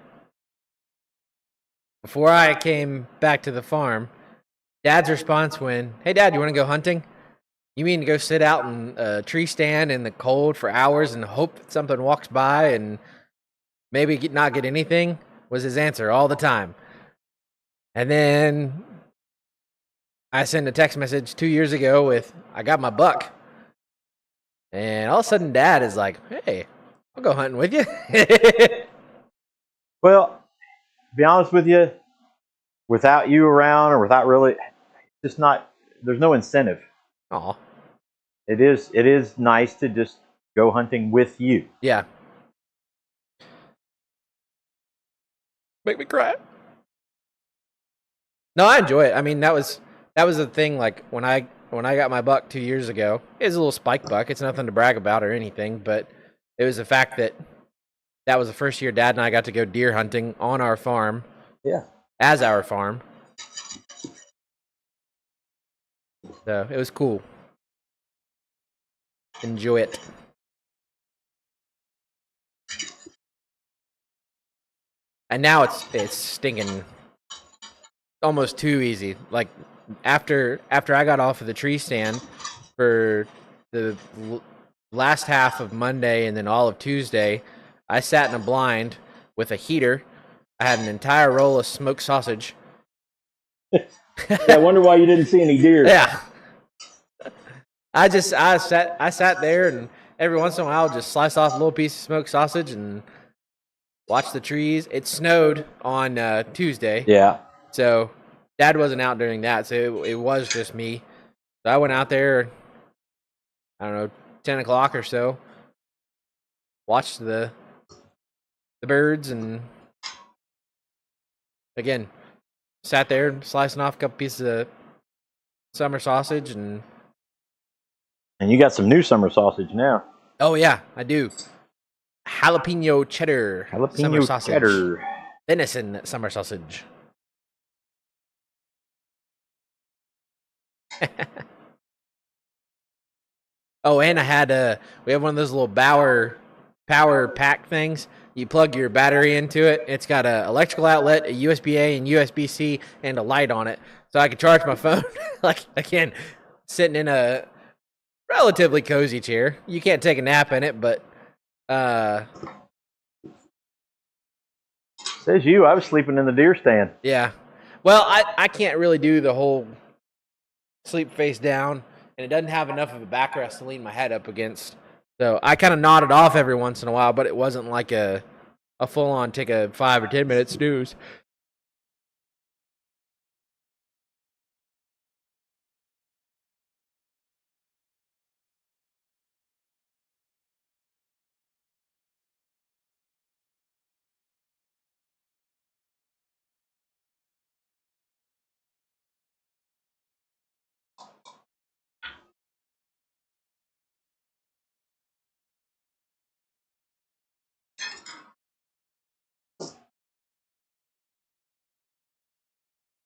before I came back to the farm, Dad's response when, "Hey, Dad, you want to go hunting? You mean to go sit out in a tree stand in the cold for hours and hope that something walks by and maybe not get anything?" was his answer all the time. And then I sent a text message 2 years ago with, "I got my buck." And all of a sudden, Dad is like, "Hey, I'll go hunting with you." Well, to be honest with you, without you around or without really, just not, there's no incentive. Aw. It is nice to just go hunting with you. Yeah. Make me cry. No, I enjoy it. I mean, that was the thing. Like when I got my buck 2 years ago, it was a little spike buck. It's nothing to brag about or anything, but it was the fact that was the first year Dad and I got to go deer hunting on our farm. Yeah. As our farm. So it was cool. Enjoy it. And now it's stinking almost too easy. Like after I got off of the tree stand for the last half of Monday and then all of Tuesday, I sat in a blind with a heater. I had an entire roll of smoked sausage. Yeah, I wonder why you didn't see any deer. Yeah. I sat there and every once in a while I'll just slice off a little piece of smoked sausage and watch the trees. It snowed on Tuesday. Yeah. So Dad wasn't out during that, so it was just me. So I went out there, I don't know, 10 o'clock or so, watched the birds, and again, sat there slicing off a couple pieces of summer sausage, and you got some new summer sausage now. oh yeah, I do. Jalapeno cheddar summer sausage. Cheddar. Venison summer sausage. Oh, and I had we have one of those little power pack things. You plug your battery into it. It's got an electrical outlet, a USB-A and USB-C, and a light on it, so I can charge my phone. Like, again, sitting in a relatively cozy chair. You can't take a nap in it, but Says you. I was sleeping in the deer stand. yeah. Well, I can't really do the whole sleep face down, and it doesn't have enough of a backrest to lean my head up against. So I kind of nodded off every once in a while, but it wasn't like a full-on take a 5 or 10 minute snooze.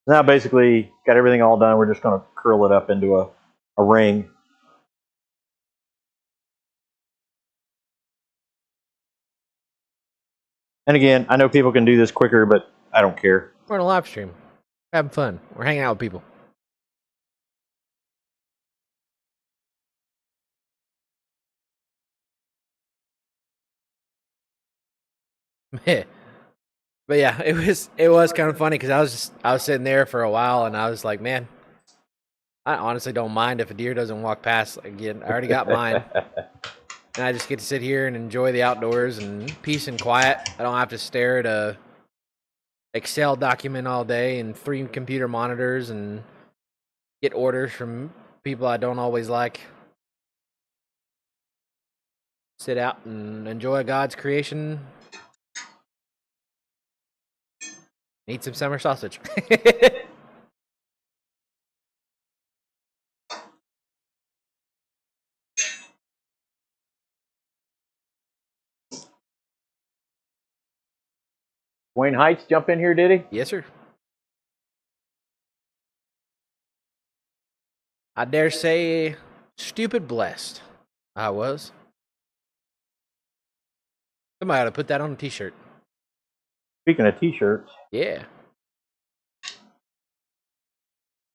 Now, basically, got everything all done. We're just going to curl it up into a ring. And again, I know people can do this quicker, but I don't care. We're on a live stream. We're having fun. We're hanging out with people. But yeah, it was kind of funny because I was sitting there for a while, and I was like, man, I honestly don't mind if a deer doesn't walk past. Again, I already got mine, and I just get to sit here and enjoy the outdoors and peace and quiet. I don't have to stare at a Excel document all day and 3 computer monitors and get orders from people I don't always like. Sit out and enjoy God's creation. Eat some summer sausage. Wayne Heights jump in here, did he? Yes, sir. I dare say, stupid blessed I was. Somebody ought to put that on a t-shirt. Speaking of t-shirts, Yeah.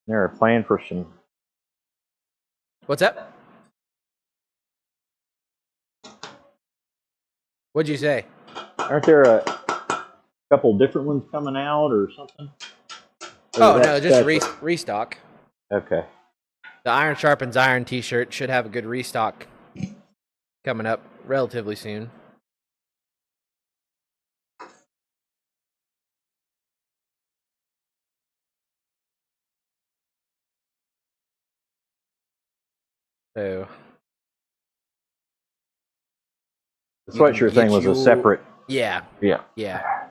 they're a plan for some. What's up? What'd you say? Aren't there a couple different ones coming out or something? Oh, no, just restock. Okay. The Iron Sharpens Iron t-shirt should have a good restock coming up relatively soon. So The sweatshirt thing was a separate. Yeah. Yeah. Yeah.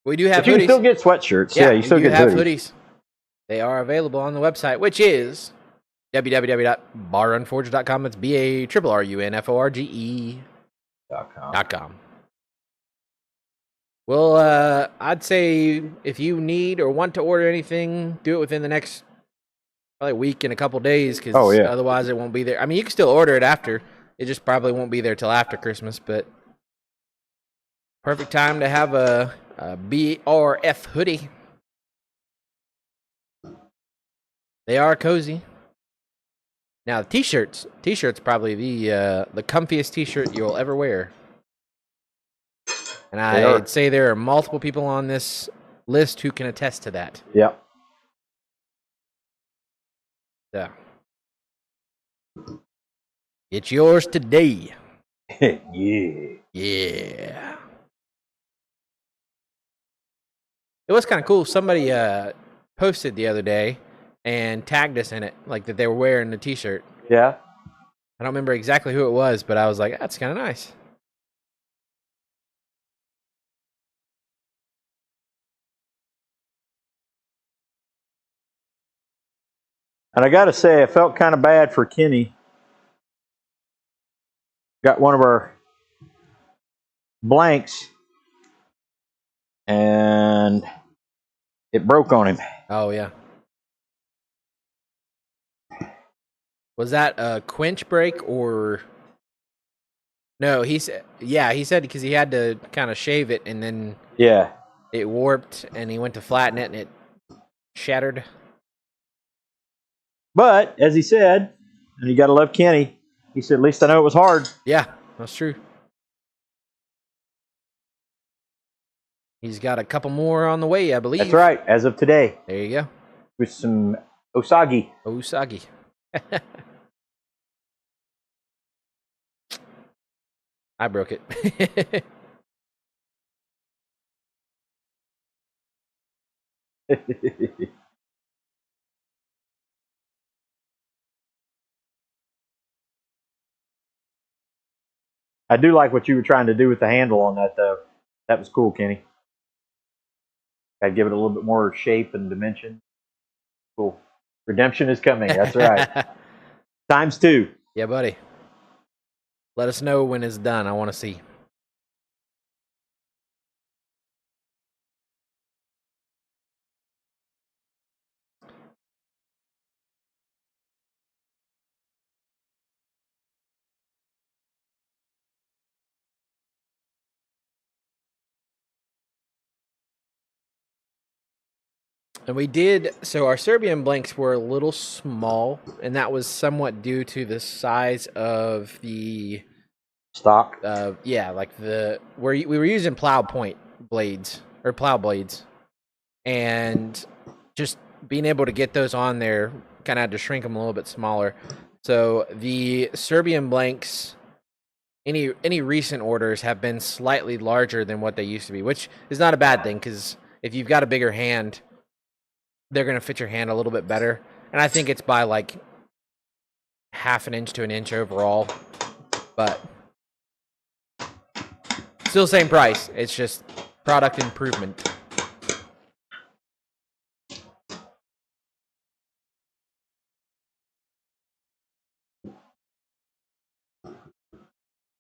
We do have But you hoodies. can still get sweatshirts. Yeah, you still do get have hoodies. hoodies. They are available on the website, which is www.barunforge.com. It's BARRUNFORGE.com. Well, I'd say if you need or want to order anything, do it within the next probably week and a couple days, because otherwise it won't be there. I mean, you can still order it after. It just probably won't be there till after Christmas, but perfect time to have a BRF hoodie. They are cozy. Now, t-shirts probably the comfiest t-shirt you'll ever wear. And I'd say there are multiple people on this list who can attest to that. Yep. So, it's yours today. Yeah. Yeah. It was kind of cool. Somebody posted the other day and tagged us in it, like that they were wearing the t-shirt. Yeah. I don't remember exactly who it was, but I was like, that's kind of nice. And I got to say, I felt kind of bad for Kenny. Got one of our blanks, and it broke on him. Oh, yeah. Was that a quench break or... No, he said because he had to kind of shave it, and then it warped, and he went to flatten it, and it shattered. But, as he said, and you got to love Kenny, he said, at least I know it was hard. Yeah, that's true. He's got a couple more on the way, I believe. That's right, as of today. There you go. With some Osagi. Osagi. I broke it. I do like what you were trying to do with the handle on that, though. That was cool, Kenny. Got to give it a little bit more shape and dimension. Cool. Redemption is coming. That's right. Times 2. Yeah, buddy. Let us know when it's done. I want to see. And we did, so our Serbian blanks were a little small, and that was somewhat due to the size of the stock. Yeah, like we were using plow point blades, or plow blades, and just being able to get those on there kind of had to shrink them a little bit smaller. So the Serbian blanks, any recent orders have been slightly larger than what they used to be, which is not a bad thing, because if you've got a bigger hand, they're going to fit your hand a little bit better. And I think it's by like half an inch to an inch overall. But still same price. It's just product improvement.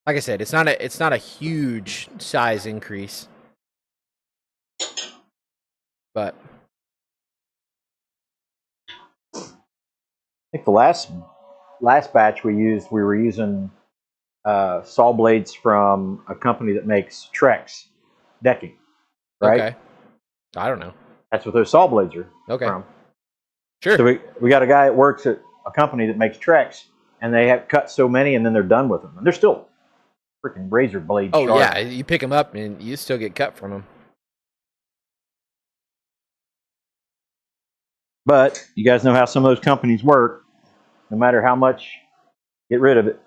Like I said, it's not a huge size increase. But I think the last batch we were using saw blades from a company that makes Trex decking, right? Okay. I don't know. That's what those saw blades are from. Sure. So we got a guy that works at a company that makes Trex, and they have cut so many, and then they're done with them, and they're still freaking razor blades. Oh sharp. yeah, you pick them up and you still get cut from them. But you guys know how some of those companies work. No matter how much, get rid of it.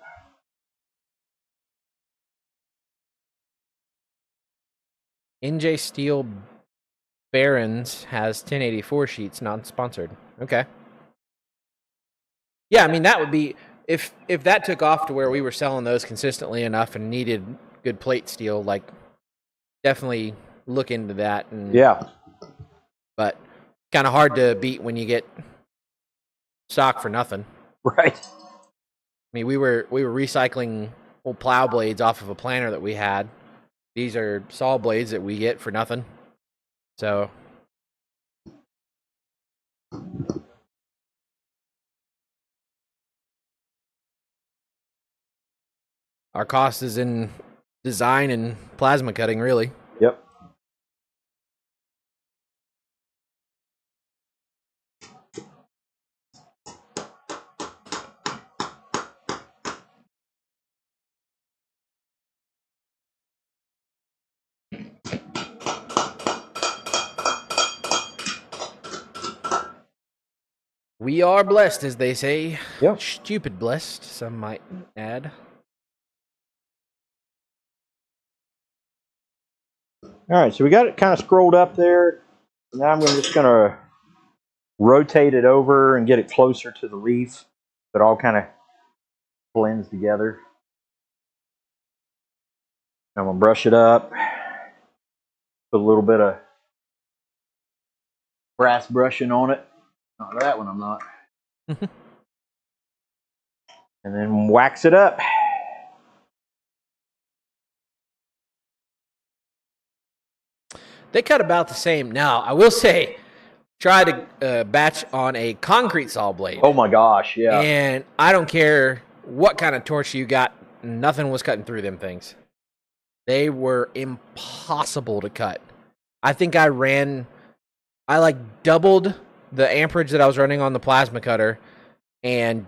NJ Steel Barons has 1084 sheets, non-sponsored. Okay. Yeah, I mean that would be if that took off to where we were selling those consistently enough and needed good plate steel, like definitely look into that. And, yeah. But kind of hard to beat when you get stock for nothing. Right. I mean, we were recycling old plow blades off of a planter that we had. These are saw blades that we get for nothing. So our cost is in design and plasma cutting, really. Yep. We are blessed, as they say. Yep. Stupid blessed, some might add. All right, so we got it kind of scrolled up there. Now I'm just going to rotate it over and get it closer to the leaf. It all kind of blends together. I'm gonna brush it up. Put a little bit of brass brushing on it. Not that one, I'm not. And then wax it up. They cut about the same. Now, I will say, try to batch on a concrete saw blade. Oh my gosh, yeah. And I don't care what kind of torch you got, nothing was cutting through them things. They were impossible to cut. I think I like doubled the amperage that I was running on the plasma cutter and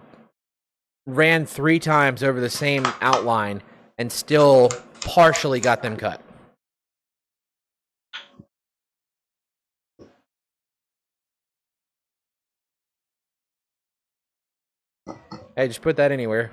ran 3 times over the same outline and still partially got them cut. Hey, just put that anywhere.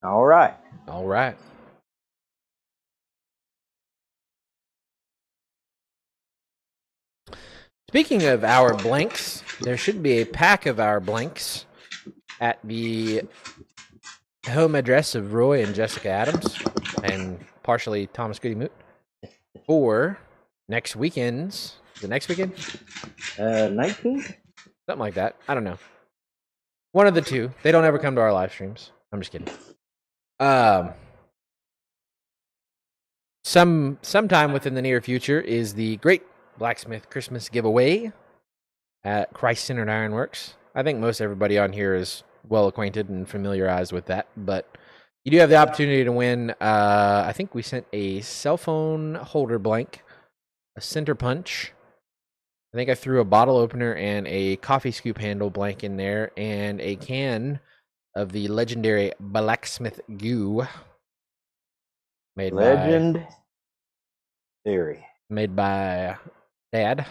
All right. All right. Speaking of our blanks, there should be a pack of our blanks at the home address of Roy and Jessica Adams and partially Thomas Goody Moot for next weekend's. Is it next weekend? 19th? Something like that. I don't know. One of the two. They don't ever come to our live streams. I'm just kidding. Sometime within the near future is the Great Blacksmith Christmas giveaway at Christ Centered Ironworks. I think most everybody on here is well acquainted and familiarized with that, but you do have the opportunity to win. I think we sent a cell phone holder blank, a center punch. I think I threw a bottle opener and a coffee scoop handle blank in there, and a can of the legendary blacksmith goo made by Dad.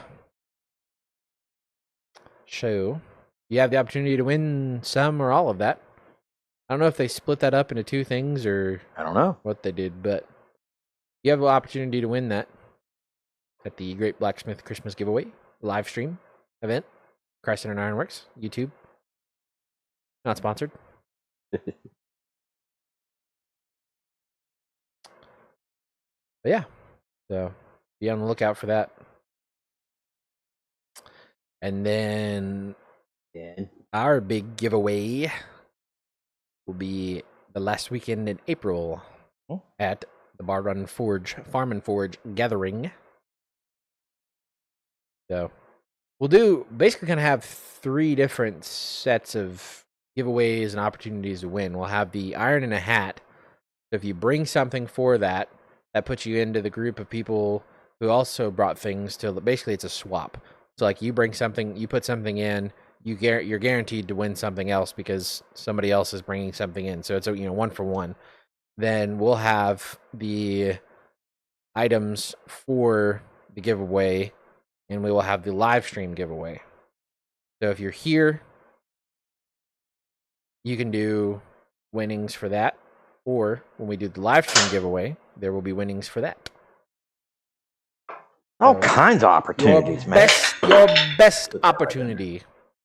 So you have the opportunity to win some or all of that. I don't know if they split that up into 2 things or I don't know what they did, but you have the opportunity to win that at the Great Blacksmith Christmas giveaway live stream event. Christ Centered Ironworks, YouTube. Not sponsored. But yeah, so be on the lookout for that. And then our big giveaway will be the last weekend in April at the Bar Run Forge, Farm and Forge Gathering. So we'll do basically kind of have 3 different sets of giveaways and opportunities to win. We'll have the iron in a hat. So if you bring something for that, that puts you into the group of people who also brought things to, basically it's a swap. So like you bring something, you put something in, you're guaranteed to win something else because somebody else is bringing something in. So it's a 1 for 1. Then we'll have the items for the giveaway, and we will have the live stream giveaway. So if you're here, you can do winnings for that, or when we do the live stream giveaway, there will be winnings for that. All kinds of opportunities, man. Your best opportunity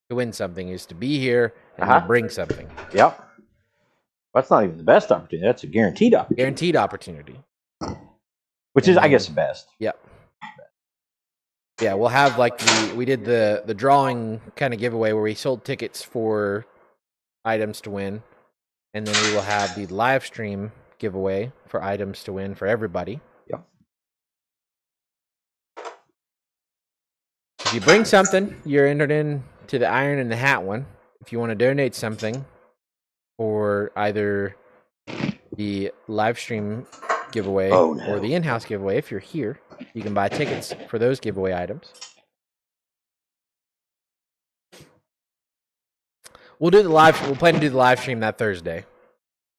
to win something is to be here and to bring something. Yep. That's not even the best opportunity. That's a guaranteed opportunity. Guaranteed opportunity. Which is, I guess, the best. Yep. Yeah, we'll have like we did the drawing kind of giveaway where we sold tickets for items to win, and then we will have the live stream giveaway for items to win for everybody. Yep. If you bring something, you're entered into the iron in the hat one. If you want to donate something for either the live stream giveaway or the in-house giveaway, if you're here, you can buy tickets for those giveaway items. We'll plan to do the live stream that Thursday,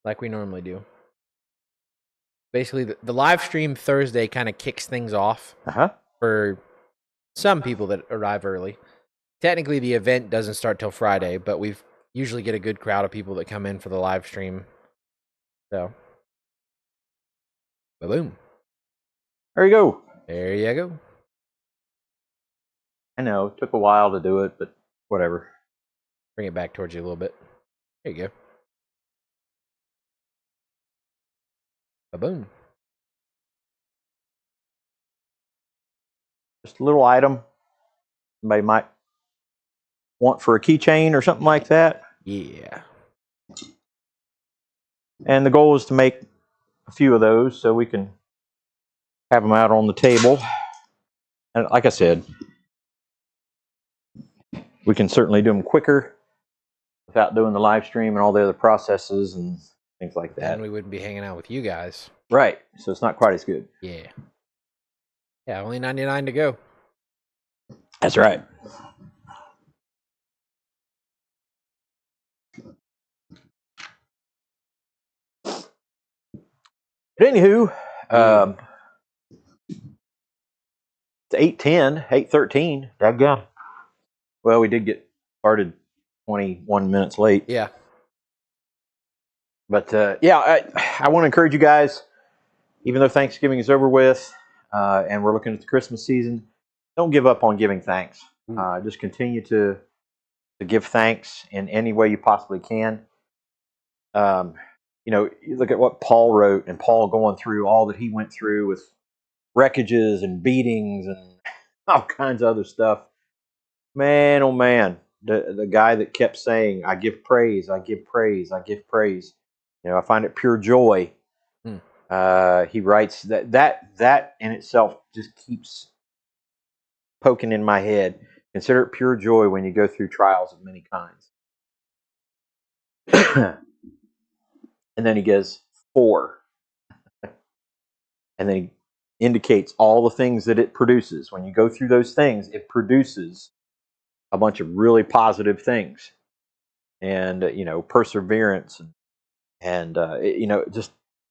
like we normally do. Basically, the live stream Thursday kind of kicks things off for some people that arrive early. Technically, the event doesn't start till Friday, but we usually get a good crowd of people that come in for the live stream. So, boom. There you go. There you go. I know, it took a while to do it, but whatever. Bring it back towards you a little bit. There you go. Boom. Just a little item somebody might want for a keychain or something like that. Yeah. And the goal is to make a few of those so we can have them out on the table. And like I said, we can certainly do them quicker without doing the live stream and all the other processes and things like that. Then we wouldn't be hanging out with you guys. Right. So it's not quite as good. Yeah. Yeah, only 99 to go. That's right. But anywho, it's 8:10, 8:13. Dadgum. Well, we did get started 21 minutes late. Yeah. But I want to encourage you guys, even though Thanksgiving is over with and we're looking at the Christmas season, don't give up on giving thanks. Just continue to give thanks in any way you possibly can. You look at what Paul wrote, and Paul going through all that he went through with wreckages and beatings and all kinds of other stuff. Man, oh man, the guy that kept saying, I give praise, I give praise, I give praise. I find it pure joy. He writes that in itself just keeps poking in my head. Consider it pure joy when you go through trials of many kinds. And then he goes, 4. And then he indicates all the things that it produces. When you go through those things, it produces a bunch of really positive things. And, perseverance. And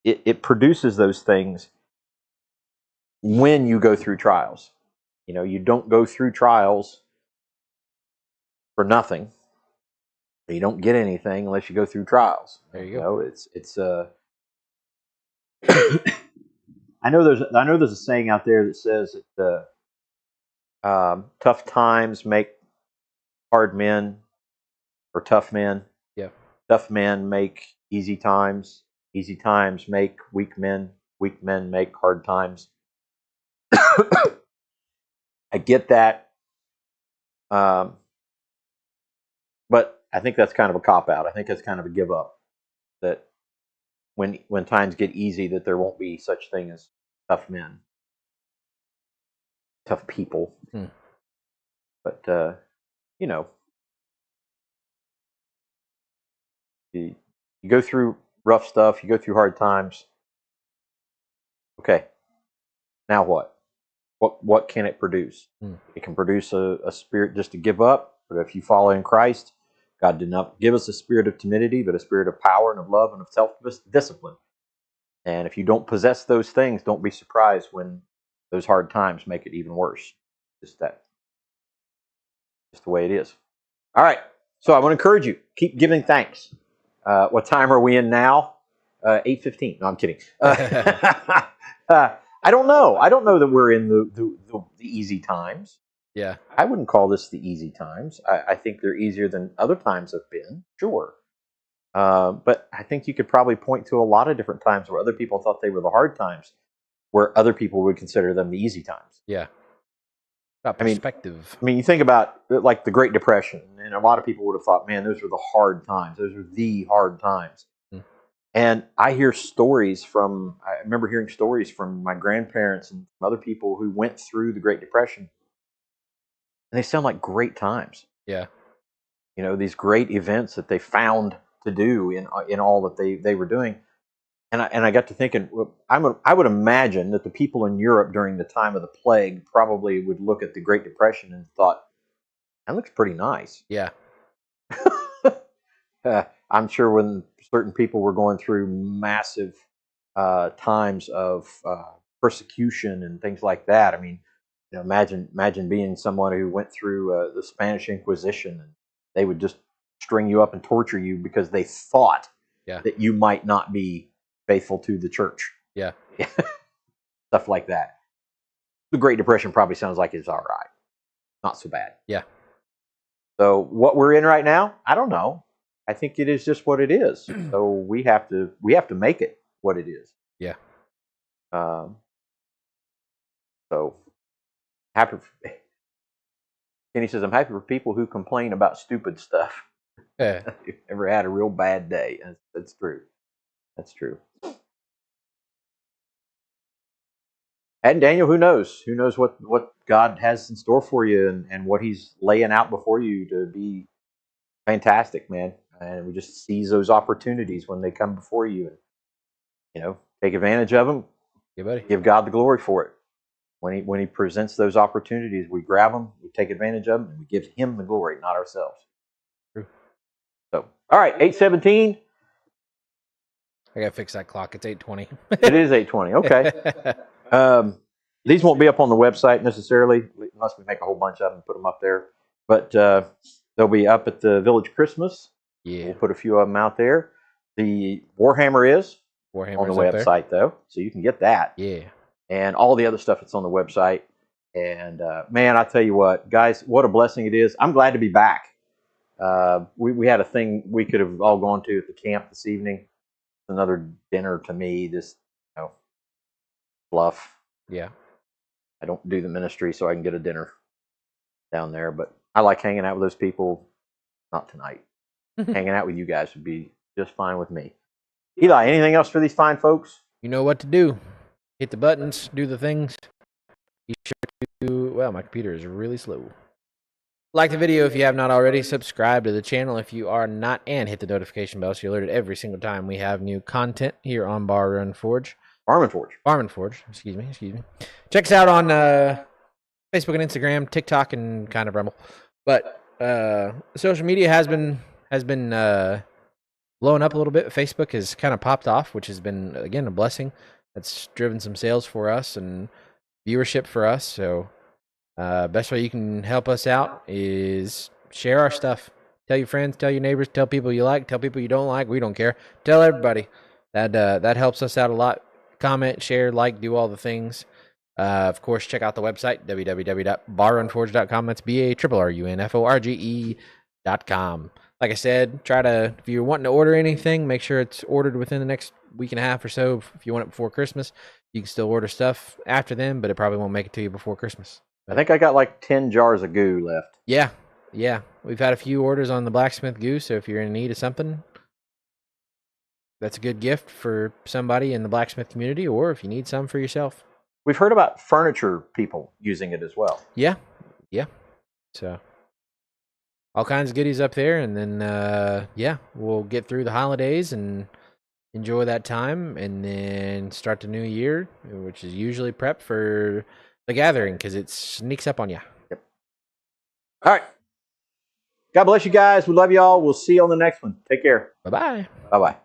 it produces those things when you go through trials. You don't go through trials for nothing. You don't get anything unless you go through trials. There you go. It's I know there's a saying out there that says that tough times make hard men, or tough men. Yeah. Tough men make easy times. Easy times make weak men. Weak men make hard times. I get that. But I think that's kind of a cop-out. I think that's kind of a give-up. That when times get easy, that there won't be such thing as tough men. Tough people. But, you go through rough stuff, you go through hard times. Okay, now what? What can it produce? It can produce a spirit just to give up, but if you follow in Christ, God did not give us a spirit of timidity, but a spirit of power and of love and of self-discipline. And if you don't possess those things, don't be surprised when those hard times make it even worse. Just the way it is. All right, so I want to encourage you, keep giving thanks. What time are we in now? 8:15. No, I'm kidding. I don't know. I don't know that we're in the easy times. Yeah. I wouldn't call this the easy times. I think they're easier than other times have been, sure. But I think you could probably point to a lot of different times where other people thought they were the hard times, where other people would consider them the easy times. Yeah. Got perspective. I mean, you think about like the Great Depression, and a lot of people would have thought, man, those were the hard times. Those were the hard times. And I remember hearing stories from my grandparents and from other people who went through the Great Depression. And they sound like great times. Yeah. These great events that they found to do in all that they were doing. And I got to thinking, I would imagine that the people in Europe during the time of the plague probably would look at the Great Depression and thought, that looks pretty nice. Yeah. I'm sure when certain people were going through massive times of persecution and things like that, I mean, You know, imagine being someone who went through the Spanish Inquisition, and they would just string you up and torture you because they thought Yeah. that you might not be faithful to the church. Yeah. Stuff like that. The Great Depression probably sounds like it's all right. Not so bad. Yeah. So what we're in right now, I don't know. I think it is just what it is. So we have to make it what it is. Yeah. So happy. Kenny says, I'm happy for people who complain about stupid stuff. Yeah. You've ever had a real bad day. That's true. That's true. And Daniel, who knows? Who knows what God has in store for you and what He's laying out before you to be fantastic, man. And we just seize those opportunities when they come before you, and take advantage of them. Yeah, buddy. Give God the glory for it. When He presents those opportunities, we grab them, we take advantage of them, and we give Him the glory, not ourselves. True. So, all right, 8:17. I gotta fix that clock. It's 8:20. It is 8:20. Okay. These won't be up on the website necessarily, unless we make a whole bunch of them and put them up there. But they'll be up at the Village Christmas. Yeah. We'll put a few of them out there. The Warhammer is on the website, though, so you can get that. Yeah. And all the other stuff that's on the website. And man, I tell you what, guys, what a blessing it is. I'm glad to be back. We had a thing we could have all gone to at the camp this evening. Another dinner to me, this fluff. Yeah. I don't do the ministry, so I can get a dinner down there. But I like hanging out with those people. Not tonight. Hanging out with you guys would be just fine with me. Eli, anything else for these fine folks? You know what to do. Hit the buttons, do the things. Be sure to, well, my computer is really slow. Like the video if you have not already. Subscribe to the channel if you are not, and hit the notification bell so you're alerted every single time we have new content here on Bar Run Forge. Farm and Forge. Excuse me. Check us out on Facebook and Instagram, TikTok, and kind of Rumble. But social media has been blowing up a little bit. Facebook has kind of popped off, which has been, again, a blessing. That's driven some sales for us and viewership for us. So best way you can help us out is share our stuff. Tell your friends, tell your neighbors, tell people you like, tell people you don't like. We don't care. Tell everybody. That helps us out a lot. Comment, share, like, do all the things. Of course, check out the website, www.barrunforge.com. That's BARRUNFORGE.com. Like I said, if you're wanting to order anything, make sure it's ordered within the next week and a half or so. If you want it before Christmas, you can still order stuff after then, but it probably won't make it to you before Christmas. I think I got like 10 jars of goo left. Yeah. We've had a few orders on the blacksmith goo, so if you're in need of something, that's a good gift for somebody in the blacksmith community, or if you need some for yourself. We've heard about furniture people using it as well. Yeah. So all kinds of goodies up there, and then we'll get through the holidays and enjoy that time, and then start the new year, which is usually prep for the gathering because it sneaks up on you. Yep. All right. God bless you guys. We love you all. We'll see you on the next one. Take care. Bye-bye. Bye-bye.